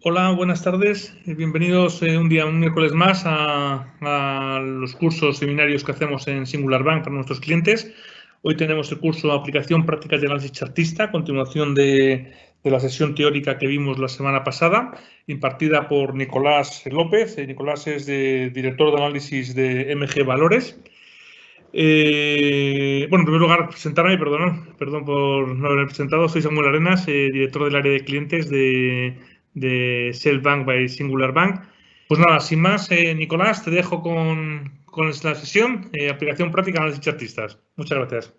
Hola, buenas tardes. Bienvenidos un miércoles más a los cursos, seminarios que hacemos en Singular Bank para nuestros clientes. Hoy tenemos el curso Aplicación Prácticas de Análisis Chartista, a continuación de la sesión teórica que vimos la semana pasada, impartida por Nicolás López. Nicolás es director de análisis de MG Valores. En primer lugar, presentarme, perdón por no haberme presentado. Soy Samuel Arenas, director del área de clientes de Self Bank by Singular Bank. Pues nada, sin más, Nicolás, te dejo con la sesión, aplicación práctica análisis chartistas. Muchas gracias.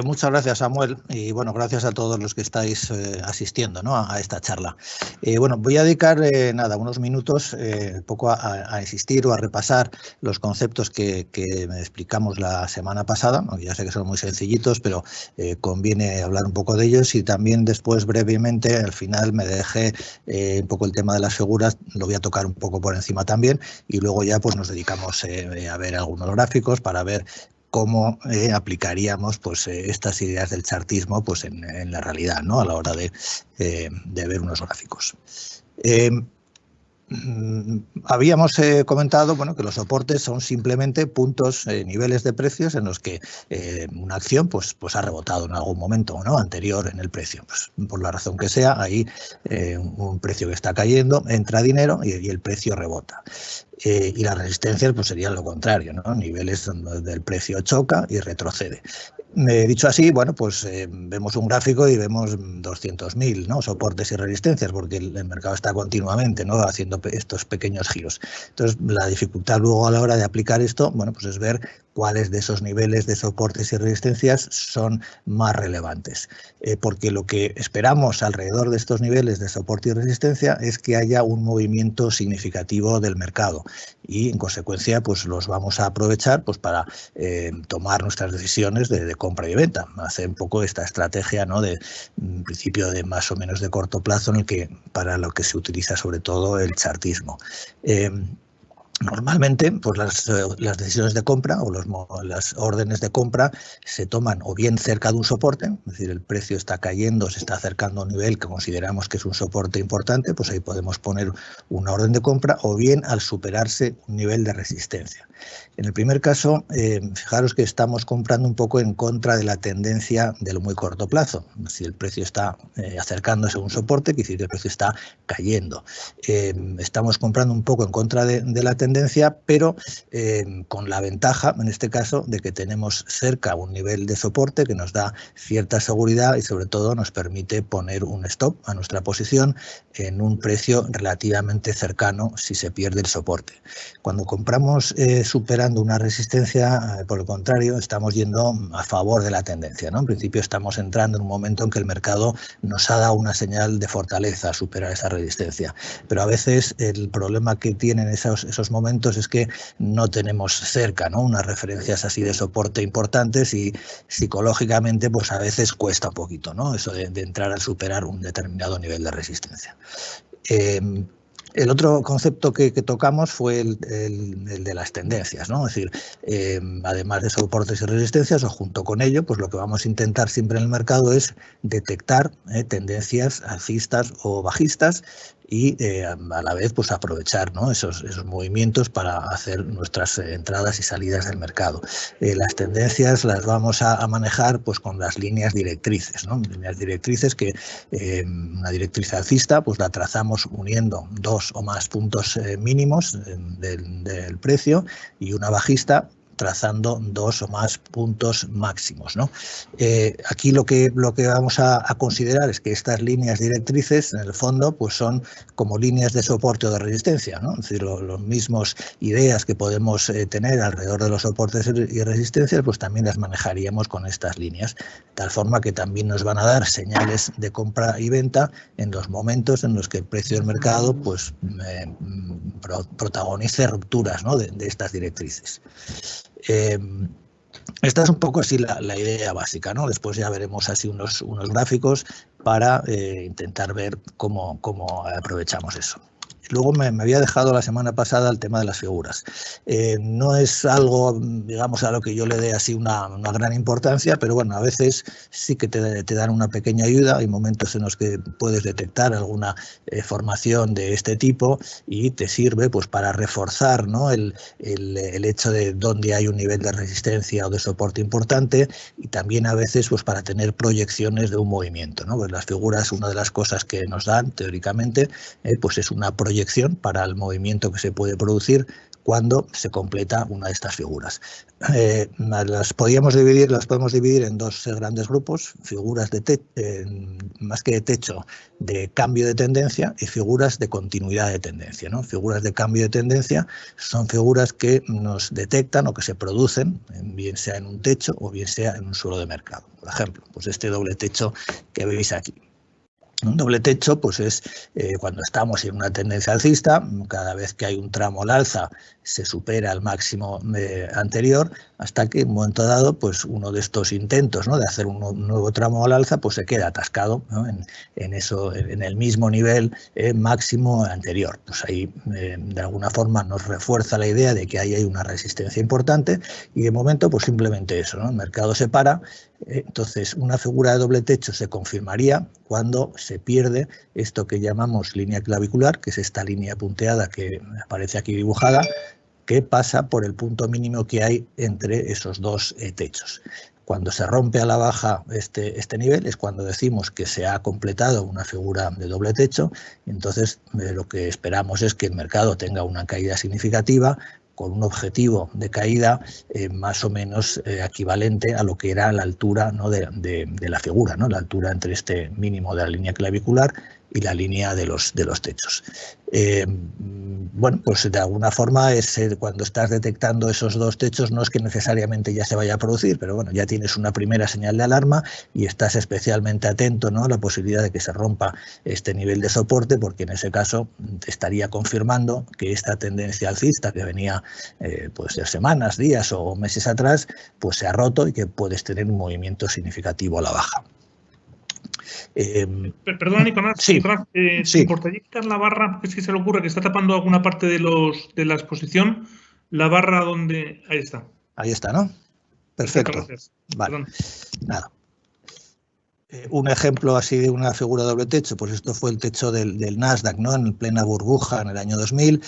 Muchas gracias, Samuel, y bueno, gracias a todos los que estáis asistiendo, ¿no?, a esta charla. Voy a dedicar unos minutos un poco a insistir o a repasar los conceptos que explicamos la semana pasada, aunque ya sé que son muy sencillitos, pero conviene hablar un poco de ellos, y también después brevemente al final me dejé un poco el tema de las figuras, lo voy a tocar un poco por encima también, y luego ya pues nos dedicamos a ver algunos gráficos para ver cómo aplicaríamos pues estas ideas del chartismo pues en la realidad, ¿no?, a la hora de ver unos gráficos. Habíamos comentado, bueno, que los soportes son simplemente puntos, niveles de precios en los que una acción pues ha rebotado en algún momento, ¿no?, anterior en el precio. Pues, por la razón que sea, hay un precio que está cayendo, entra dinero y el precio rebota. Y las resistencias pues serían lo contrario, ¿no?, niveles donde el precio choca y retrocede. Dicho así, bueno, pues vemos un gráfico y vemos 200.000, ¿no?, soportes y resistencias, porque el mercado está continuamente, ¿no?, haciendo estos pequeños giros. Entonces, la dificultad luego a la hora de aplicar esto, bueno, pues es ver cuáles de esos niveles de soportes y resistencias son más relevantes. Porque lo que esperamos alrededor de estos niveles de soporte y resistencia es que haya un movimiento significativo del mercado, y en consecuencia pues los vamos a aprovechar pues para tomar nuestras decisiones de compra y venta, hacer un poco esta estrategia, ¿no?, de principio de más o menos de corto plazo, en el que para lo que se utiliza sobre todo el chartismo. Normalmente, pues las decisiones de compra o las órdenes de compra se toman o bien cerca de un soporte, es decir, el precio está cayendo, se está acercando a un nivel que consideramos que es un soporte importante, pues ahí podemos poner una orden de compra, o bien al superarse un nivel de resistencia. En el primer caso, fijaros que estamos comprando un poco en contra de la tendencia del muy corto plazo. Si el precio está acercándose a un soporte, quiere decir que el precio está cayendo. Estamos comprando un poco en contra de la tendencia, pero con la ventaja, en este caso, de que tenemos cerca un nivel de soporte que nos da cierta seguridad y sobre todo nos permite poner un stop a nuestra posición en un precio relativamente cercano si se pierde el soporte. Cuando compramos superando una resistencia, por el contrario, estamos yendo a favor de la tendencia, ¿no? En principio estamos entrando en un momento en que el mercado nos ha dado una señal de fortaleza a superar esa resistencia, pero a veces el problema que tienen esos momentos es que no tenemos cerca, ¿no?, unas referencias así de soporte importantes, y psicológicamente pues a veces cuesta un poquito, ¿no?, eso de entrar a superar un determinado nivel de resistencia. El otro concepto que tocamos fue el de las tendencias, ¿no? Es decir, además de soportes y resistencias, o junto con ello, pues lo que vamos a intentar siempre en el mercado es detectar tendencias alcistas o bajistas, y a la vez pues aprovechar, ¿no?, esos movimientos para hacer nuestras entradas y salidas del mercado. Las tendencias las vamos a manejar pues con las líneas directrices, ¿no?, líneas directrices que una directriz alcista pues la trazamos uniendo dos o más puntos mínimos del precio, y una bajista trazando dos o más puntos máximos, ¿no? Aquí lo que vamos a considerar es que estas líneas directrices, en el fondo, pues son como líneas de soporte o de resistencia, ¿no? Es decir, los mismos ideas que podemos tener alrededor de los soportes y resistencias, pues también las manejaríamos con estas líneas, de tal forma que también nos van a dar señales de compra y venta en los momentos en los que el precio del mercado pues protagonice rupturas, ¿no?, de estas directrices. Esta es un poco así la idea básica, ¿no? Después ya veremos así unos gráficos para intentar ver cómo aprovechamos eso. Luego me había dejado la semana pasada el tema de las figuras. No es algo, digamos, a lo que yo le dé así una gran importancia, pero bueno, a veces sí que te dan una pequeña ayuda. Hay momentos en los que puedes detectar alguna formación de este tipo y te sirve pues para reforzar, ¿no?, el hecho de dónde hay un nivel de resistencia o de soporte importante, y también a veces pues para tener proyecciones de un movimiento, ¿no? Pues las figuras, una de las cosas que nos dan teóricamente, pues es una proyección para el movimiento que se puede producir cuando se completa una de estas figuras. Las podemos dividir en dos grandes grupos: figuras más que de techo, de cambio de tendencia, y figuras de continuidad de tendencia, ¿no? Figuras de cambio de tendencia son figuras que nos detectan o que se producen, bien sea en un techo o bien sea en un suelo de mercado. Por ejemplo, pues este doble techo que veis aquí. Un doble techo pues es cuando estamos en una tendencia alcista. Cada vez que hay un tramo al alza se supera el máximo anterior, hasta que en un momento dado pues uno de estos intentos, ¿no?, de hacer un nuevo tramo al alza pues se queda atascado, ¿no?, en el mismo nivel máximo anterior. Pues ahí de alguna forma nos refuerza la idea de que ahí hay una resistencia importante, y de momento pues simplemente eso, ¿no? El mercado se para. Entonces, una figura de doble techo se confirmaría cuando se pierde esto que llamamos línea clavicular, que es esta línea punteada que aparece aquí dibujada, que pasa por el punto mínimo que hay entre esos dos techos. Cuando se rompe a la baja este nivel es cuando decimos que se ha completado una figura de doble techo, y entonces lo que esperamos es que el mercado tenga una caída significativa, con un objetivo de caída más o menos equivalente a lo que era la altura, ¿no?, de la figura, ¿no?, la altura entre este mínimo de la línea clavicular y la línea de los techos. Bueno, pues de alguna forma cuando estás detectando esos dos techos no es que necesariamente ya se vaya a producir, pero bueno, ya tienes una primera señal de alarma y estás especialmente atento, ¿no?, a la posibilidad de que se rompa este nivel de soporte, porque en ese caso te estaría confirmando que esta tendencia alcista que venía puede ser semanas, días o meses atrás, pues se ha roto y que puedes tener un movimiento significativo a la baja. Perdona, Nicolás, sí, ¿te importaría quitar la barra? Porque es que se le ocurre que está tapando alguna parte de la exposición. La barra donde... Ahí está. Ahí está, ¿no? Perfecto. Gracias. Vale. Perdón. Nada. Un ejemplo así de una figura de doble techo, pues esto fue el techo del Nasdaq, ¿no?, en plena burbuja en el año 2000.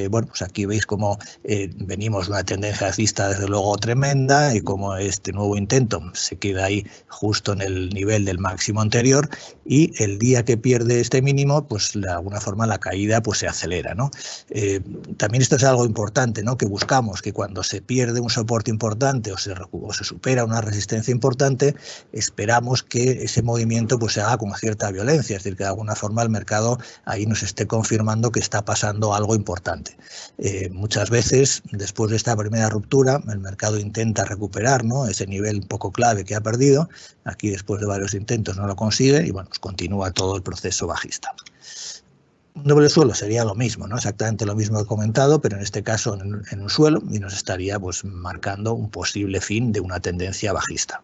Bueno, pues aquí veis cómo venimos de una tendencia alcista desde luego tremenda, y cómo este nuevo intento se queda ahí justo en el nivel del máximo anterior, y el día que pierde este mínimo, pues de alguna forma la caída pues se acelera, ¿no? También esto es algo importante, ¿no?, que buscamos, que cuando se pierde un soporte importante o se supera una resistencia importante, esperamos que ese movimiento pues se haga con cierta violencia, es decir, que de alguna forma el mercado ahí nos esté confirmando que está pasando algo importante. Muchas veces, después de esta primera ruptura, el mercado intenta recuperar, ¿no?, ese nivel un poco clave que ha perdido. Aquí, después de varios intentos, no lo consigue y bueno, pues continúa todo el proceso bajista. Un doble suelo sería lo mismo, ¿no?, exactamente lo mismo que he comentado, pero en este caso en un suelo, y nos estaría pues marcando un posible fin de una tendencia bajista.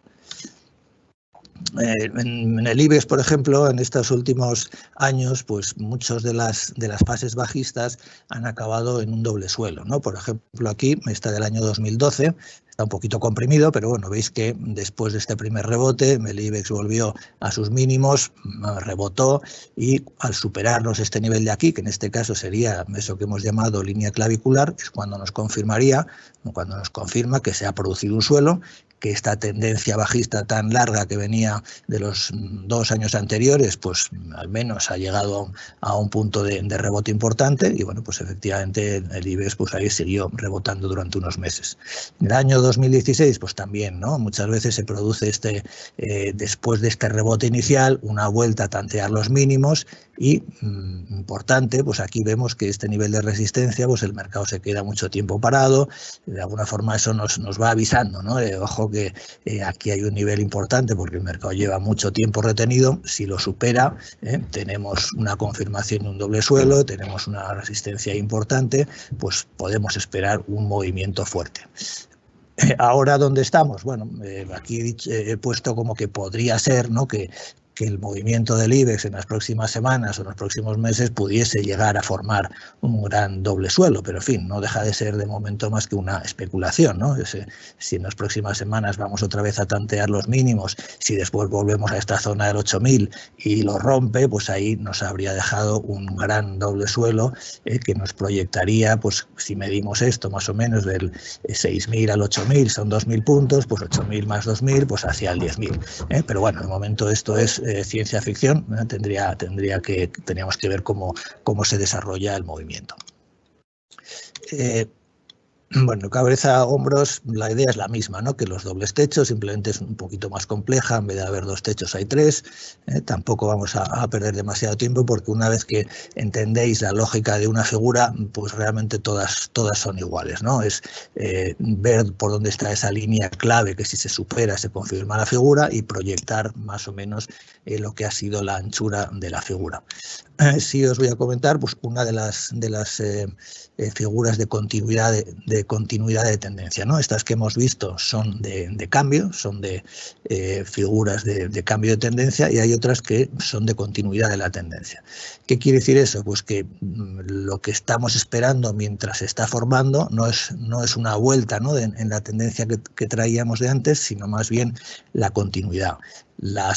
En el IBEX, por ejemplo, en estos últimos años, pues muchos de las fases bajistas han acabado en un doble suelo, ¿no? Por ejemplo, aquí está del año 2012, está un poquito comprimido, pero bueno, veis que después de este primer rebote, el IBEX volvió a sus mínimos, rebotó, y al superarnos este nivel de aquí, que en este caso sería eso que hemos llamado línea clavicular, es cuando nos confirma que se ha producido un suelo, que esta tendencia bajista tan larga que venía de los 2 años anteriores, pues al menos ha llegado a un punto de rebote importante, y bueno, pues efectivamente el IBEX pues ahí siguió rebotando durante unos meses. En el año 2016 pues también, ¿no?, muchas veces se produce después de este rebote inicial una vuelta a tantear los mínimos, y importante, pues aquí vemos que este nivel de resistencia, pues el mercado se queda mucho tiempo parado. De alguna forma eso nos va avisando, ¿no? Ojo que aquí hay un nivel importante porque el mercado lleva mucho tiempo retenido. Si lo supera, tenemos una confirmación de un doble suelo, tenemos una resistencia importante, pues podemos esperar un movimiento fuerte. Ahora, ¿dónde estamos? Bueno, aquí he puesto como que podría ser, ¿no?, que que el movimiento del IBEX en las próximas semanas o en los próximos meses pudiese llegar a formar un gran doble suelo, pero en fin, no deja de ser de momento más que una especulación, ¿no? Si en las próximas semanas vamos otra vez a tantear los mínimos, si después volvemos a esta zona del 8.000 y lo rompe, pues ahí nos habría dejado un gran doble suelo que nos proyectaría, pues si medimos esto más o menos del 6.000 al 8.000 son 2.000 puntos, pues 8.000 más 2.000 pues hacia el 10.000. Pero bueno, de momento esto es ciencia ficción, teníamos que ver cómo se desarrolla el movimiento. Bueno, cabeza, hombros, la idea es la misma, ¿no? Que los dobles techos, simplemente es un poquito más compleja, en vez de haber 2 techos hay 3. Tampoco vamos a perder demasiado tiempo porque una vez que entendéis la lógica de una figura, pues realmente todas son iguales, ¿no? Es ver por dónde está esa línea clave que si se supera se confirma la figura y proyectar más o menos lo que ha sido la anchura de la figura. Sí os voy a comentar pues una de las figuras de continuidad de tendencia, ¿no? Estas que hemos visto son de cambio, son de figuras de cambio de tendencia, y hay otras que son de continuidad de la tendencia. ¿Qué quiere decir eso? Pues que lo que estamos esperando mientras se está formando no es una vuelta, ¿no? en la tendencia que traíamos de antes, sino más bien la continuidad. La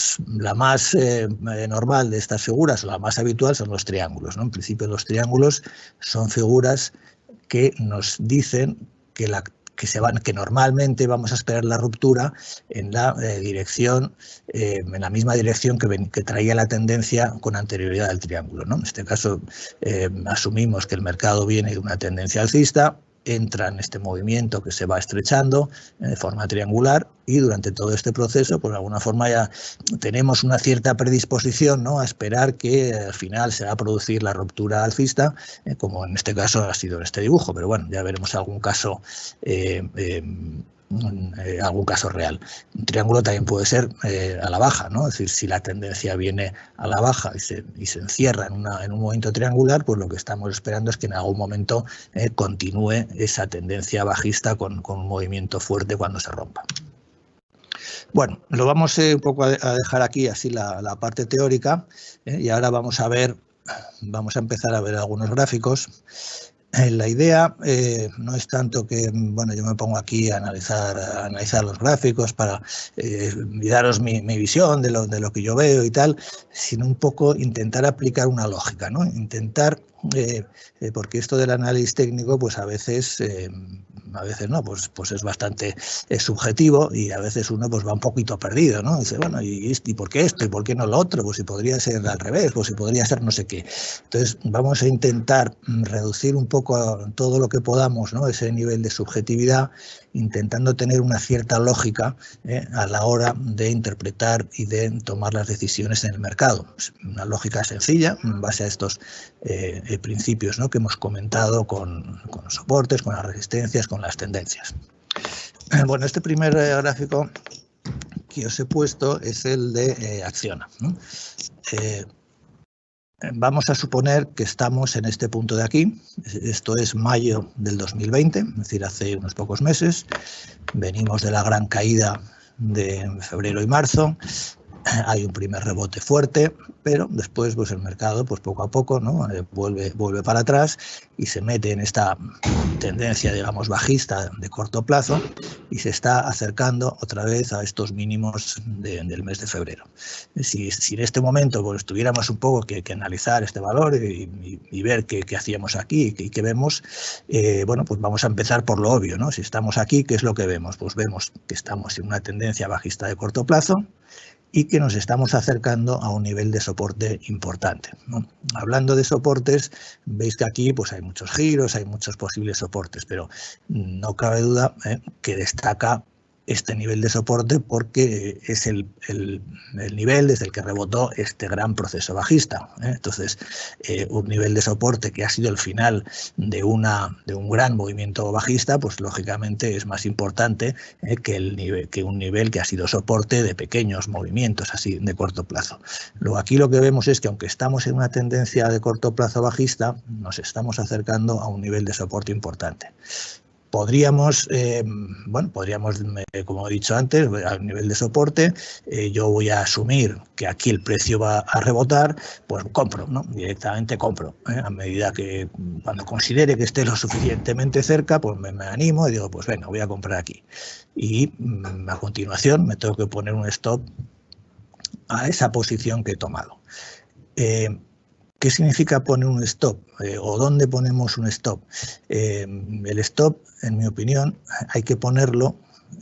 más normal de estas figuras, o la más habitual, son los triángulos, ¿no? En principio los triángulos son figuras que nos dicen que normalmente vamos a esperar la ruptura en la dirección, en la misma dirección que traía la tendencia con anterioridad del triángulo, ¿no? En este caso asumimos que el mercado viene de una tendencia alcista, entra en este movimiento que se va estrechando de forma triangular, y durante todo este proceso, pues de alguna forma ya tenemos una cierta predisposición, ¿no? A esperar que al final se va a producir la ruptura alcista, como en este caso ha sido en este dibujo, pero bueno, ya veremos algún caso real. Un triángulo también puede ser a la baja, ¿no? Es decir, si la tendencia viene a la baja y se encierra en un movimiento triangular, pues lo que estamos esperando es que en algún momento continúe esa tendencia bajista con un movimiento fuerte cuando se rompa. Bueno, lo vamos un poco a dejar aquí así la parte teórica, y ahora vamos a empezar a ver algunos gráficos. La idea no es tanto que, bueno, yo me pongo aquí a analizar los gráficos para daros mi visión de lo que yo veo y tal, sino un poco intentar aplicar una lógica, ¿no? Intentar, porque esto del análisis técnico, pues a veces no, pues es bastante subjetivo, y a veces uno pues va un poquito perdido, ¿no? Dice, bueno, ¿y por qué esto? ¿Y por qué no lo otro? Pues si podría ser al revés, pues si podría ser no sé qué. Entonces vamos a intentar reducir un poco todo lo que podamos, ¿no? Ese nivel de subjetividad, intentando tener una cierta lógica a la hora de interpretar y de tomar las decisiones en el mercado. Una lógica sencilla, en base a estos principios, ¿no? Que hemos comentado con los soportes, con las resistencias, con las tendencias. Bueno, este primer gráfico que os he puesto es el de Acciona, ¿no? Vamos a suponer que estamos en este punto de aquí. Esto es mayo del 2020, es decir, hace unos pocos meses. Venimos de la gran caída de febrero y marzo. Hay un primer rebote fuerte, pero después pues el mercado pues poco a poco, ¿no? vuelve para atrás y se mete en esta tendencia, digamos, bajista de corto plazo, y se está acercando otra vez a estos mínimos del mes de febrero. Si en este momento pues tuviéramos un poco que analizar este valor y ver qué hacíamos aquí y qué vemos, bueno, pues vamos a empezar por lo obvio, ¿no? Si estamos aquí, ¿qué es lo que vemos? Pues vemos que estamos en una tendencia bajista de corto plazo y que nos estamos acercando a un nivel de soporte importante, ¿no? Hablando de soportes, veis que aquí pues hay muchos giros, hay muchos posibles soportes, pero no cabe duda que destaca este nivel de soporte porque es el nivel desde el que rebotó este gran proceso bajista. Entonces, un nivel de soporte que ha sido el final de un gran movimiento bajista, pues lógicamente es más importante que un nivel que ha sido soporte de pequeños movimientos así de corto plazo. Luego aquí lo que vemos es que aunque estamos en una tendencia de corto plazo bajista, nos estamos acercando a un nivel de soporte importante. Podríamos, como he dicho antes, a nivel de soporte, yo voy a asumir que aquí el precio va a rebotar, pues compro, ¿no? Directamente compro. A medida que, cuando considere que esté lo suficientemente cerca, pues me animo y digo, pues venga, voy a comprar aquí. Y a continuación me tengo que poner un stop a esa posición que he tomado. ¿Qué significa poner un stop? ¿O dónde ponemos un stop? El stop, en mi opinión, hay que ponerlo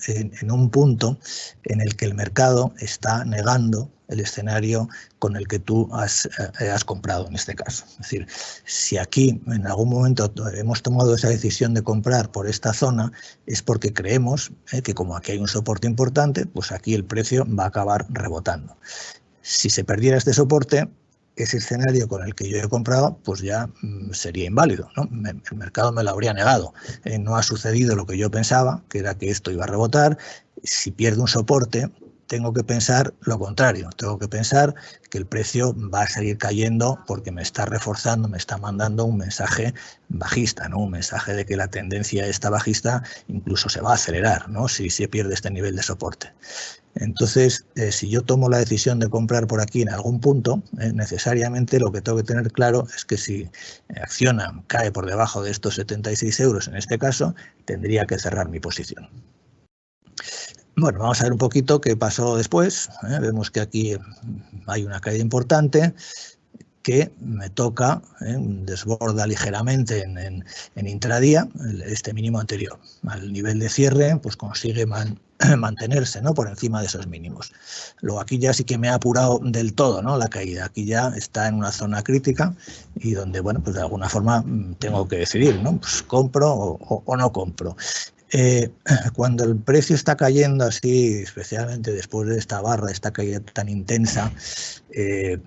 en un punto en el que el mercado está negando el escenario con el que tú has comprado en este caso. Es decir, si aquí en algún momento hemos tomado esa decisión de comprar por esta zona, es porque creemos que como aquí hay un soporte importante, pues aquí el precio va a acabar rebotando. Si se perdiera este soporte, ese escenario con el que yo he comprado, pues ya sería inválido, ¿no? El mercado me lo habría negado. No ha sucedido lo que yo pensaba, que era que esto iba a rebotar. Si pierde un soporte, tengo que pensar lo contrario. Tengo que pensar que el precio va a seguir cayendo porque me está reforzando, me está mandando un mensaje bajista, ¿no? Un mensaje de que la tendencia esta bajista incluso se va a acelerar, ¿no? Si se pierde este nivel de soporte. Entonces, si yo tomo la decisión de comprar por aquí en algún punto, necesariamente lo que tengo que tener claro es que si Acciona cae por debajo de estos 76 euros, en este caso, tendría que cerrar mi posición. Bueno, vamos a ver un poquito qué pasó después. Vemos que aquí hay una caída importante que me toca, desborda ligeramente en intradía este mínimo anterior. Al nivel de cierre, pues consigue mantenerse, ¿no?, por encima de esos mínimos. Luego aquí ya sí que me ha apurado del todo, ¿no?, la caída. Aquí ya está en una zona crítica y donde, bueno, pues de alguna forma tengo que decidir, ¿no? Pues compro o no compro. Cuando el precio está cayendo así, especialmente después de esta barra, esta caída tan intensa,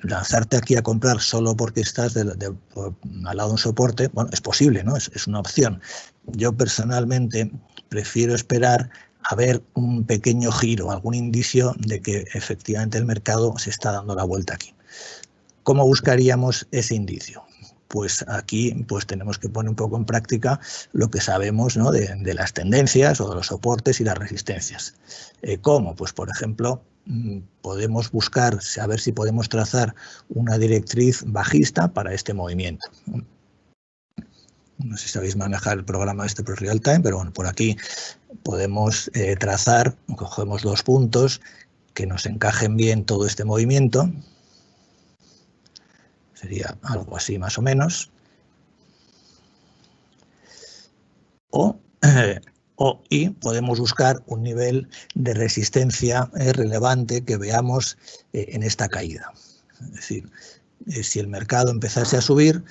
lanzarte aquí a comprar solo porque estás al lado de un soporte, bueno, es posible, ¿no? Es una opción. Yo personalmente prefiero esperar a ver un pequeño giro, algún indicio de que efectivamente el mercado se está dando la vuelta aquí. ¿Cómo buscaríamos ese indicio? Pues aquí pues tenemos que poner un poco en práctica lo que sabemos, ¿no?, de las tendencias o de los soportes y las resistencias. ¿Cómo? Pues por ejemplo, podemos buscar, a ver si podemos trazar una directriz bajista para este movimiento. No sé si sabéis manejar el programa este por real time, pero bueno, por aquí podemos trazar, cogemos dos puntos que nos encajen bien todo este movimiento. Sería algo así más o menos. Y podemos buscar un nivel de resistencia relevante que veamos en esta caída. Es decir, si el mercado empezase a subir,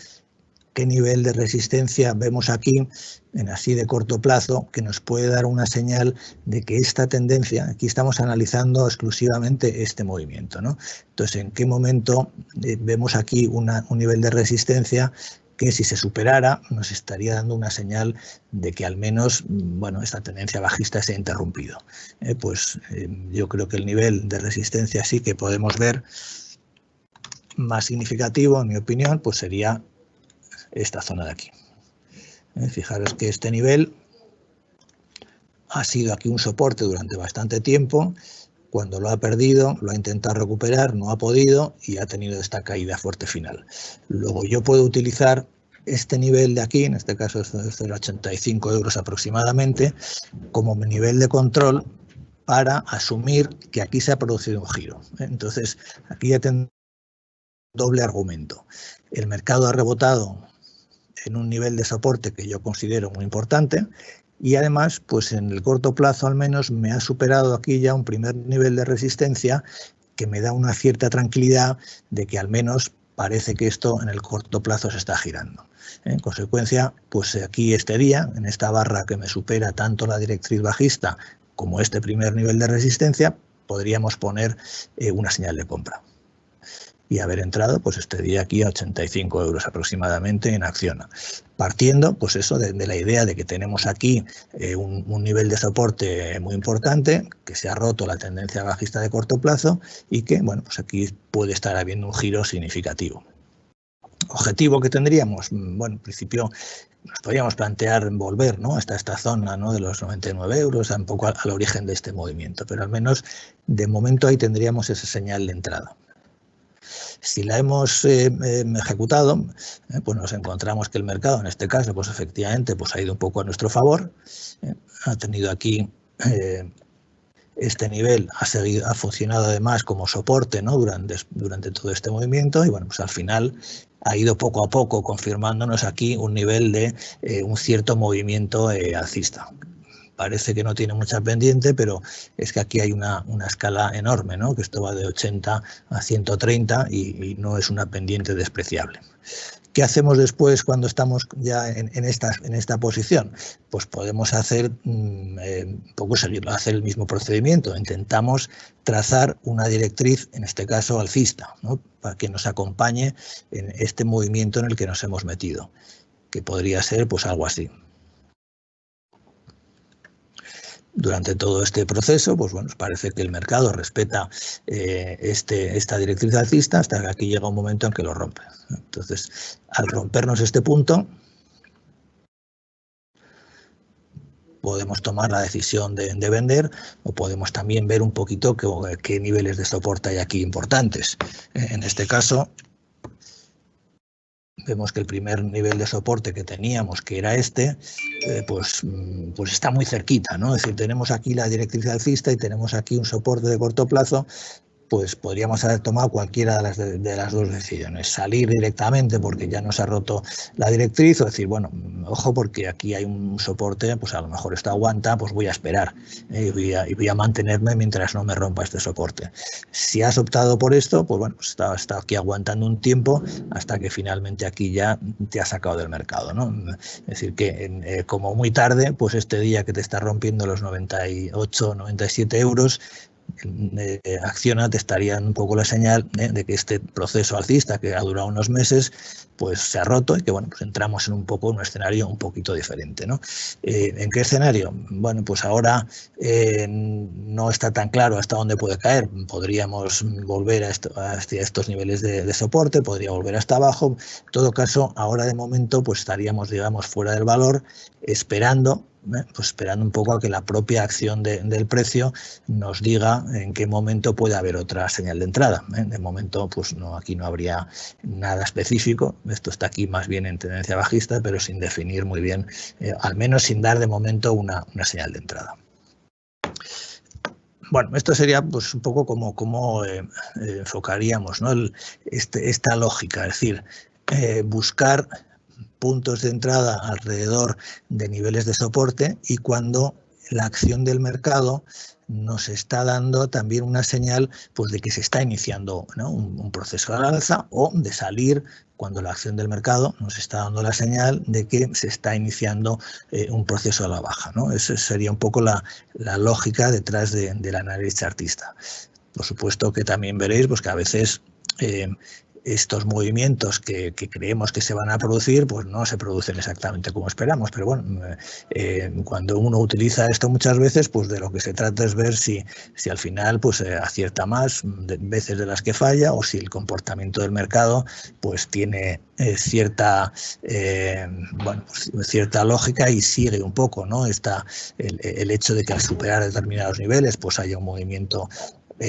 ¿qué nivel de resistencia vemos aquí en así de corto plazo que nos puede dar una señal de que esta tendencia, aquí estamos analizando exclusivamente este movimiento, ¿no? Entonces, ¿en qué momento vemos aquí un nivel de resistencia que si se superara nos estaría dando una señal de que al menos, bueno, esta tendencia bajista se ha interrumpido? Yo creo que el nivel de resistencia sí que podemos ver más significativo, en mi opinión, pues sería esta zona de aquí. Fijaros que este nivel ha sido aquí un soporte durante bastante tiempo. Cuando lo ha perdido, lo ha intentado recuperar, no ha podido y ha tenido esta caída fuerte final. Luego yo puedo utilizar este nivel de aquí, en este caso es de 0,85 euros aproximadamente, como nivel de control para asumir que aquí se ha producido un giro. Entonces, aquí ya tengo doble argumento. El mercado ha rebotado en un nivel de soporte que yo considero muy importante y además, pues en el corto plazo al menos me ha superado aquí ya un primer nivel de resistencia que me da una cierta tranquilidad de que al menos parece que esto en el corto plazo se está girando. En consecuencia, pues aquí este día, en esta barra que me supera tanto la directriz bajista como este primer nivel de resistencia, podríamos poner una señal de compra y haber entrado pues este día aquí a 85 euros aproximadamente en Acciona. Partiendo pues eso de la idea de que tenemos aquí un nivel de soporte muy importante, que se ha roto la tendencia bajista de corto plazo y que, bueno, pues aquí puede estar habiendo un giro significativo. objetivo que tendríamos, bueno, en principio nos podríamos plantear volver, ¿no?, hasta esta zona, ¿no?, de los 99 euros, un poco al origen de este movimiento, pero al menos de momento ahí tendríamos esa señal de entrada. Si la hemos ejecutado, pues nos encontramos que el mercado, en este caso, pues efectivamente pues ha ido un poco a nuestro favor, ha tenido aquí este nivel, ha funcionado además como soporte, ¿no?, durante todo este movimiento, y bueno, pues al final ha ido poco a poco confirmándonos aquí un nivel de un cierto movimiento alcista. Parece que no tiene mucha pendiente, pero es que aquí hay una escala enorme, ¿no?, que esto va de 80 a 130 y no es una pendiente despreciable. ¿Qué hacemos después cuando estamos ya en esta posición? Pues podemos hacer hacer el mismo procedimiento. Intentamos trazar una directriz, en este caso alcista, ¿no?, para que nos acompañe en este movimiento en el que nos hemos metido, que podría ser pues algo así. Durante todo este proceso, pues bueno, parece que el mercado respeta esta directriz alcista hasta que aquí llega un momento en que lo rompe. Entonces, al rompernos este punto, podemos tomar la decisión de vender, o podemos también ver un poquito qué niveles de soporte hay aquí importantes. En este caso, vemos que el primer nivel de soporte que teníamos, que era este, pues está muy cerquita, ¿no? Es decir, tenemos aquí la directriz alcista y tenemos aquí un soporte de corto plazo. Pues podríamos haber tomado cualquiera de las dos decisiones. Salir directamente porque ya nos ha roto la directriz, o decir, bueno, ojo, porque aquí hay un soporte, pues a lo mejor esto aguanta, pues voy a esperar y voy a mantenerme mientras no me rompa este soporte. Si has optado por esto, pues bueno, pues está aquí aguantando un tiempo hasta que finalmente aquí ya te ha sacado del mercado, ¿no? Es decir, que como muy tarde, pues este día que te está rompiendo los 98, 97 euros, Acciona te estaría un poco la señal de que este proceso alcista que ha durado unos meses pues se ha roto y que bueno, pues entramos en un escenario un poquito diferente, ¿no? ¿En qué escenario? Bueno, pues ahora no está tan claro hasta dónde puede caer. Podríamos volver hacia estos niveles de soporte, podría volver hasta abajo. En todo caso, ahora de momento pues estaríamos, digamos, fuera del valor, esperando un poco a que la propia acción del precio nos diga en qué momento puede haber otra señal de entrada. De momento, pues no, aquí no habría nada específico. Esto está aquí más bien en tendencia bajista, pero sin definir muy bien, al menos sin dar de momento una señal de entrada. Bueno, esto sería pues un poco como enfocaríamos, ¿no?, esta lógica, es decir, buscar puntos de entrada alrededor de niveles de soporte, y cuando la acción del mercado nos está dando también una señal pues de que se está iniciando, ¿no?, un proceso al alza, o de salir cuando la acción del mercado nos está dando la señal de que se está iniciando un proceso a la baja, ¿no? Esa sería un poco la lógica detrás del análisis chartista. Por supuesto que también veréis pues que a veces estos movimientos que creemos que se van a producir, pues no se producen exactamente como esperamos, pero bueno, cuando uno utiliza esto muchas veces, pues de lo que se trata es ver si al final pues acierta más veces de las que falla, o si el comportamiento del mercado pues tiene cierta lógica y sigue un poco, ¿no?, el hecho de que al superar determinados niveles pues haya un movimiento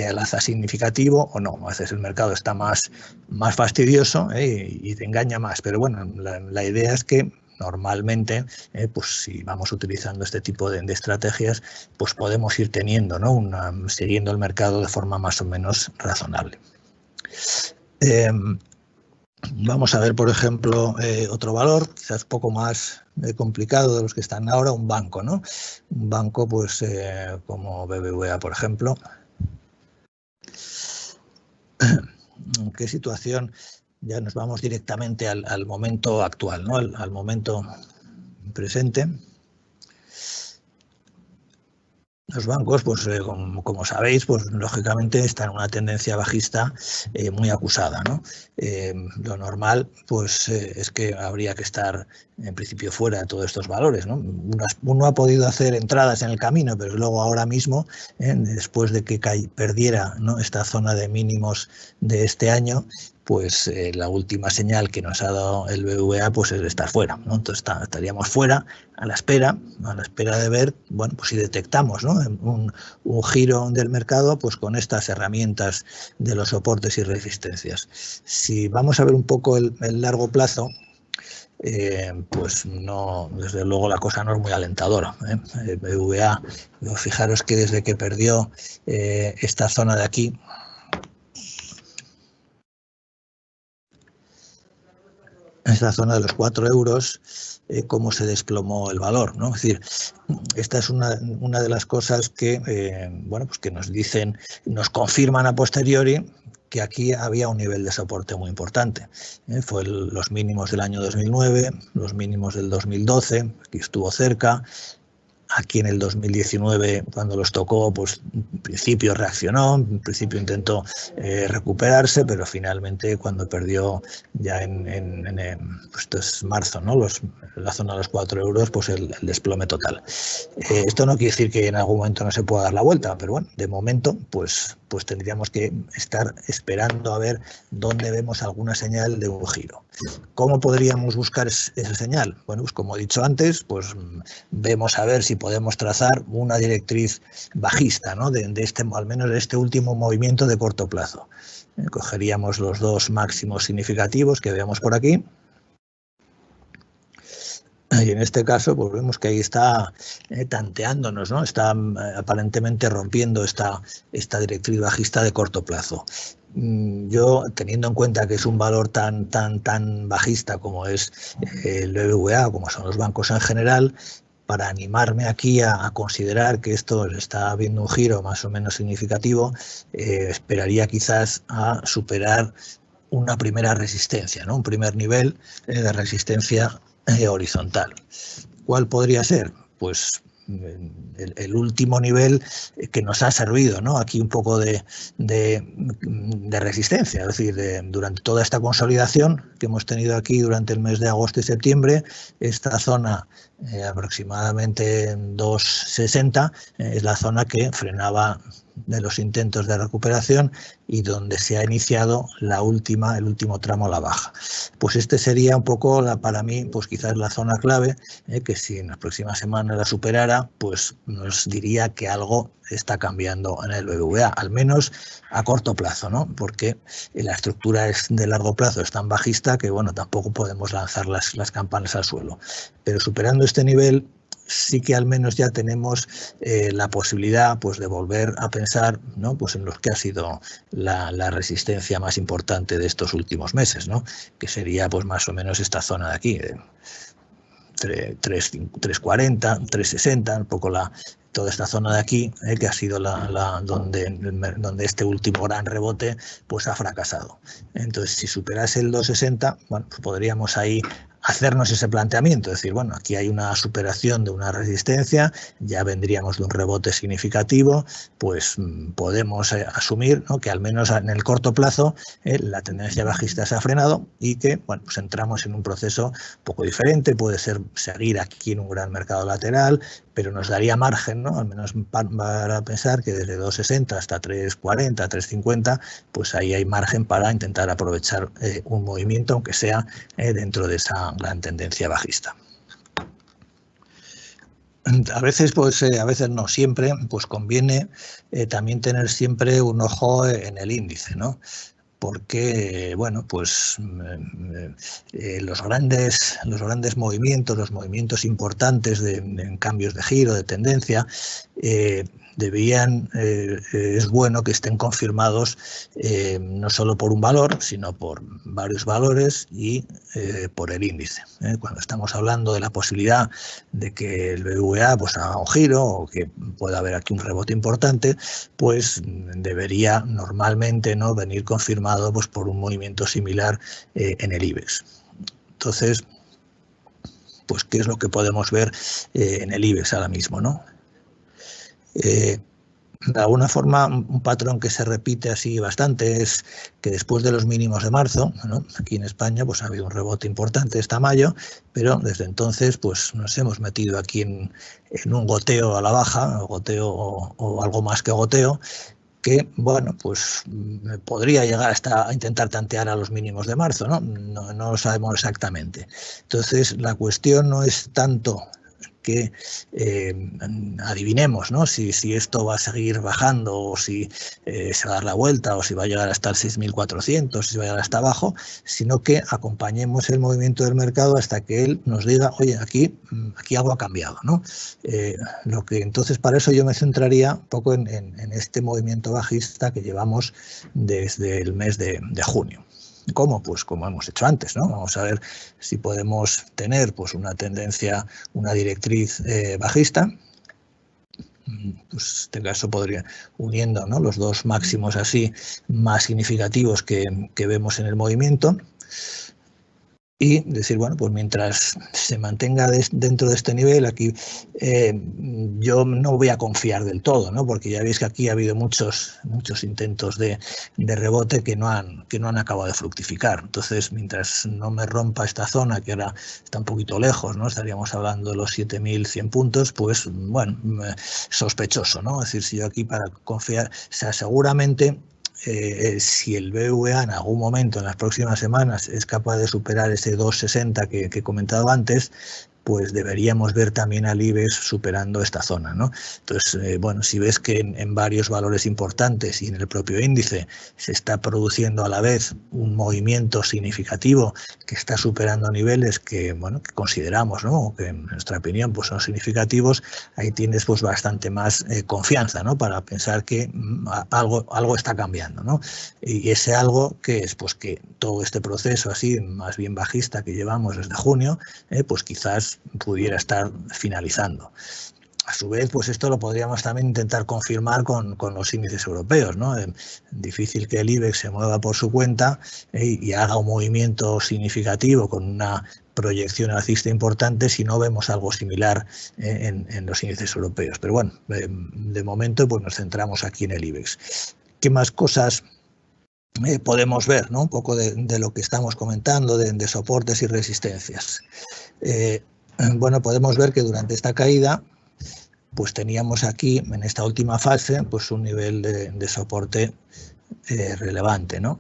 al alza significativo o no. A veces el mercado está más fastidioso y te engaña más, pero bueno, la idea es que normalmente, pues si vamos utilizando este tipo de estrategias, pues podemos ir teniendo, ¿no?, siguiendo el mercado de forma más o menos razonable. Vamos a ver, por ejemplo, otro valor, quizás poco más complicado de los que están ahora, un banco, ¿no? Un banco, pues como BBVA, por ejemplo. ¿En qué situación? Ya nos vamos directamente al momento actual, ¿no?, al momento presente. Los bancos, pues como sabéis, pues lógicamente están en una tendencia bajista muy acusada, ¿no? Lo normal, pues es que habría que estar en principio fuera de todos estos valores, ¿no? Uno ha podido hacer entradas en el camino, pero luego ahora mismo, después de que perdiera, ¿no?, esta zona de mínimos de este año, pues la última señal que nos ha dado el BBVA pues es estar fuera, ¿no? Entonces estaríamos fuera a la espera de ver, bueno, pues si detectamos, ¿no?, un giro del mercado pues con estas herramientas de los soportes y resistencias. Si vamos a ver un poco el largo plazo, pues no, desde luego la cosa no es muy alentadora. El BBVA, fijaros que desde que perdió esta zona de aquí, esta zona de los 4 euros, cómo se desplomó el valor, ¿no? Es decir, esta es una de las cosas que, bueno, pues que nos dicen, nos confirman a posteriori que aquí había un nivel de soporte muy importante. Fue los mínimos del año 2009, los mínimos del 2012, aquí estuvo cerca. Aquí en el 2019, cuando los tocó, pues en principio reaccionó, en principio intentó recuperarse, pero finalmente cuando perdió ya pues esto es marzo, ¿no?, la zona de los 4 euros, pues el desplome total. Esto no quiere decir que en algún momento no se pueda dar la vuelta, pero bueno, de momento pues tendríamos que estar esperando a ver dónde vemos alguna señal de un giro. ¿Cómo podríamos buscar esa señal? Bueno, pues como he dicho antes, pues vemos a ver si podemos trazar una directriz bajista, ¿no?, de este, al menos de este último movimiento de corto plazo. Cogeríamos los dos máximos significativos que veamos por aquí. Y en este caso, pues vemos que ahí está tanteándonos, ¿no? Está aparentemente rompiendo esta directriz bajista de corto plazo. Yo, teniendo en cuenta que es un valor tan bajista como es el BBVA, como son los bancos en general, para animarme aquí a considerar que esto está viendo un giro más o menos significativo, esperaría quizás a superar una primera resistencia, ¿no?, un primer nivel de resistencia horizontal. ¿Cuál podría ser? Pues el último nivel que nos ha servido, ¿no?, aquí un poco de resistencia, es decir, durante toda esta consolidación que hemos tenido aquí durante el mes de agosto y septiembre, esta zona aproximadamente 2,60 es la zona que frenaba de los intentos de recuperación y donde se ha iniciado el último tramo a la baja. Pues este sería un poco, para mí, pues quizás la zona clave, que si en las próximas semanas la superara, pues nos diría que algo está cambiando en el BBVA, al menos a corto plazo, ¿no?, porque la estructura de largo plazo es tan bajista que, bueno, tampoco podemos lanzar las campanas al suelo. Pero superando este nivel, sí que al menos ya tenemos la posibilidad, pues, de volver a pensar, ¿no?, pues en lo que ha sido la resistencia más importante de estos últimos meses, ¿no?, que sería pues más o menos esta zona de aquí, 3,40, 3,60, un poco toda esta zona de aquí, que ha sido donde este último gran rebote pues ha fracasado. Entonces, si superase el 2,60, bueno, pues podríamos ahí hacernos ese planteamiento, es decir, bueno, aquí hay una superación de una resistencia, ya vendríamos de un rebote significativo, pues podemos asumir, ¿no?, que al menos en el corto plazo la tendencia bajista se ha frenado y que, bueno, pues entramos en un proceso un poco diferente, puede ser seguir aquí en un gran mercado lateral, pero nos daría margen, ¿no?, al menos para pensar que desde 2,60 hasta 3,40, 3,50, pues ahí hay margen para intentar aprovechar un movimiento, aunque sea dentro de esa gran tendencia bajista. A veces, pues a veces no siempre, pues conviene también tener siempre un ojo en el índice, ¿no?, porque, bueno, pues los grandes movimientos, los movimientos importantes en cambios de giro, de tendencia, es bueno que estén confirmados no solo por un valor, sino por varios valores y por el índice. Cuando estamos hablando de la posibilidad de que el BBVA pues haga un giro o que pueda haber aquí un rebote importante, pues debería normalmente, ¿no?, venir confirmado pues por un movimiento similar en el IBEX. Entonces, pues ¿qué es lo que podemos ver en el IBEX ahora mismo, ¿no? De alguna forma, un patrón que se repite así bastante es que después de los mínimos de marzo, ¿no?, aquí en España pues ha habido un rebote importante hasta mayo, pero desde entonces pues nos hemos metido aquí en un goteo a la baja, goteo o algo más que goteo, que, bueno, pues podría llegar hasta a intentar tantear a los mínimos de marzo, ¿no? No lo sabemos exactamente. Entonces, la cuestión no es tanto que adivinemos, ¿no? Si esto va a seguir bajando o si se va a dar la vuelta o si va a llegar hasta el 6.400, si va a llegar hasta abajo, sino que acompañemos el movimiento del mercado hasta que él nos diga, oye, aquí algo ha cambiado, ¿no? Entonces, para eso yo me centraría un poco en este movimiento bajista que llevamos desde el mes de junio. ¿Cómo? Pues como hemos hecho antes, ¿no? Vamos a ver si podemos tener pues una tendencia, una directriz bajista. Pues en este caso podría, uniendo, ¿no?, los dos máximos así más significativos que vemos en el movimiento. Y decir, bueno, pues mientras se mantenga dentro de este nivel, aquí yo no voy a confiar del todo, ¿no? Porque ya veis que aquí ha habido muchos intentos de rebote que no han acabado de fructificar. Entonces, mientras no me rompa esta zona, que ahora está un poquito lejos, ¿no? Estaríamos hablando de los 7.100 puntos, pues, bueno, sospechoso, ¿no? Es decir, si yo aquí para confiar, o sea, seguramente si el BVA en algún momento en las próximas semanas es capaz de superar ese 260 que he comentado antes, pues deberíamos ver también al IBEX superando esta zona, ¿no? Entonces, bueno, si ves que en varios valores importantes y en el propio índice se está produciendo a la vez un movimiento significativo que está superando niveles que, bueno, que consideramos, ¿no?, que en nuestra opinión pues son significativos, ahí tienes pues bastante más confianza, ¿no?, para pensar que algo está cambiando, ¿no? Y ese algo que es pues que todo este proceso así más bien bajista que llevamos desde junio, pues quizás pudiera estar finalizando. A su vez, pues esto lo podríamos también intentar confirmar con los índices europeos, ¿no? Difícil que el IBEX se mueva por su cuenta y haga un movimiento significativo con una proyección alcista importante si no vemos algo similar en los índices europeos. Pero bueno, de momento pues nos centramos aquí en el IBEX. ¿Qué más cosas podemos ver, ¿no?, un poco de lo que estamos comentando, de soportes y resistencias? Bueno, podemos ver que durante esta caída pues teníamos aquí en esta última fase pues un nivel de soporte relevante, ¿no?,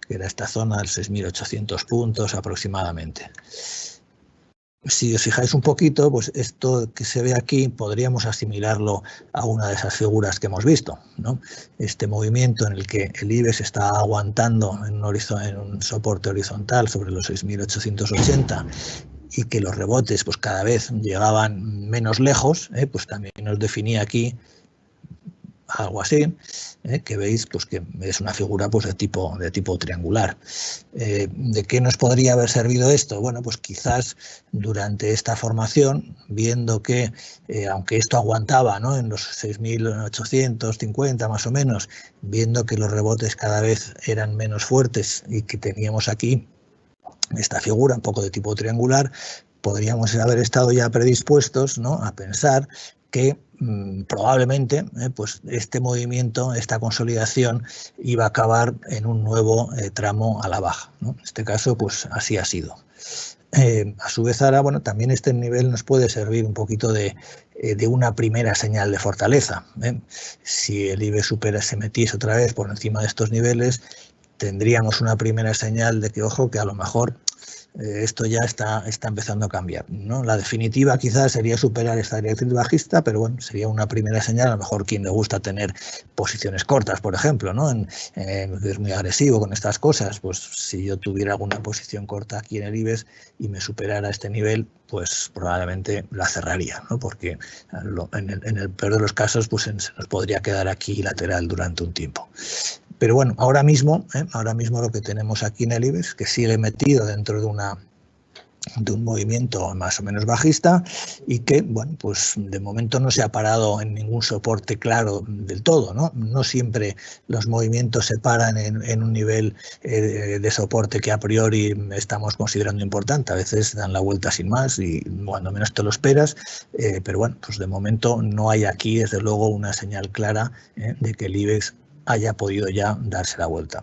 que era esta zona de 6.800 puntos aproximadamente. Si os fijáis un poquito, pues esto que se ve aquí podríamos asimilarlo a una de esas figuras que hemos visto, ¿no? Este movimiento en el que el IBEX está aguantando en un soporte horizontal sobre los 6.880 y que los rebotes pues cada vez llegaban menos lejos, pues también nos definía aquí algo así, que veis pues que es una figura pues de tipo triangular. ¿De qué nos podría haber servido esto? Bueno, pues quizás durante esta formación, viendo que aunque esto aguantaba, ¿no?, en los 6.850 más o menos, viendo que los rebotes cada vez eran menos fuertes y que teníamos aquí esta figura un poco de tipo triangular, podríamos haber estado ya predispuestos, ¿no?, a pensar que probablemente pues este movimiento, esta consolidación iba a acabar en un nuevo tramo a la baja, ¿no? En este caso pues así ha sido. A su vez ahora, bueno, también este nivel nos puede servir un poquito de una primera señal de fortaleza, Si el IBEX se metiese otra vez por encima de estos niveles, tendríamos una primera señal de que, ojo, que a lo mejor esto ya está empezando a cambiar, ¿no? La definitiva quizás sería superar esta directriz bajista, pero bueno, sería una primera señal. A lo mejor quien le gusta tener posiciones cortas, por ejemplo, ¿no?, es muy agresivo con estas cosas, pues si yo tuviera alguna posición corta aquí en el IBEX y me superara este nivel, pues probablemente la cerraría, ¿no?, porque en el peor de los casos pues se nos podría quedar aquí lateral durante un tiempo. Pero bueno, ahora mismo lo que tenemos aquí en el IBEX, que sigue metido dentro de un movimiento más o menos bajista y que, bueno, pues de momento no se ha parado en ningún soporte claro del todo, ¿no? No siempre los movimientos se paran en un nivel de soporte que a priori estamos considerando importante. A veces dan la vuelta sin más y cuando menos te lo esperas, pero bueno, pues de momento no hay aquí, desde luego, una señal clara de que el IBEX haya podido ya darse la vuelta.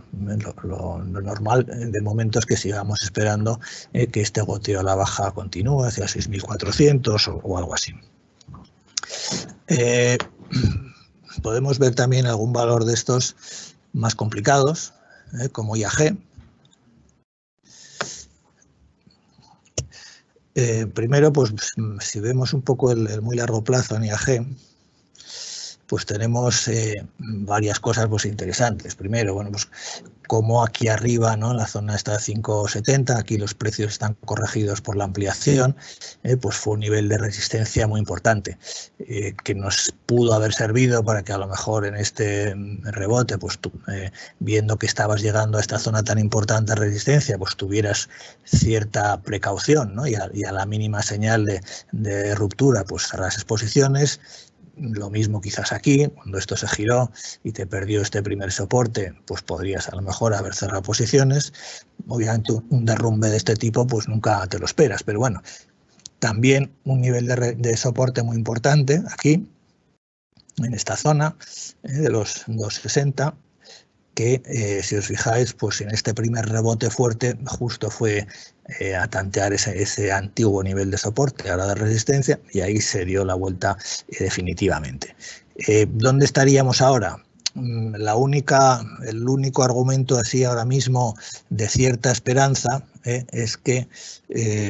Lo normal de momento es que sigamos esperando que este goteo a la baja continúe hacia 6.400 o algo así. Podemos ver también algún valor de estos más complicados, como IAG. Primero, pues si vemos un poco el muy largo plazo en IAG, pues tenemos varias cosas pues interesantes. Primero, bueno, pues como aquí arriba, ¿no? En la zona está 5,70, aquí los precios están corregidos por la ampliación, pues fue un nivel de resistencia muy importante, que nos pudo haber servido para que a lo mejor en este rebote, pues tú, viendo que estabas llegando a esta zona tan importante de resistencia, pues tuvieras cierta precaución, ¿no? Y a la mínima señal de ruptura, pues cerras posiciones. Lo mismo quizás aquí, cuando esto se giró y te perdió este primer soporte, pues podrías a lo mejor haber cerrado posiciones. Obviamente un derrumbe de este tipo pues nunca te lo esperas, pero bueno, también un nivel de soporte muy importante aquí, en esta zona de los 2,60, que si os fijáis, pues en este primer rebote fuerte justo fue a tantear ese antiguo nivel de soporte, ahora de resistencia, y ahí se dio la vuelta definitivamente. ¿Dónde estaríamos ahora? El único argumento así ahora mismo de cierta esperanza es que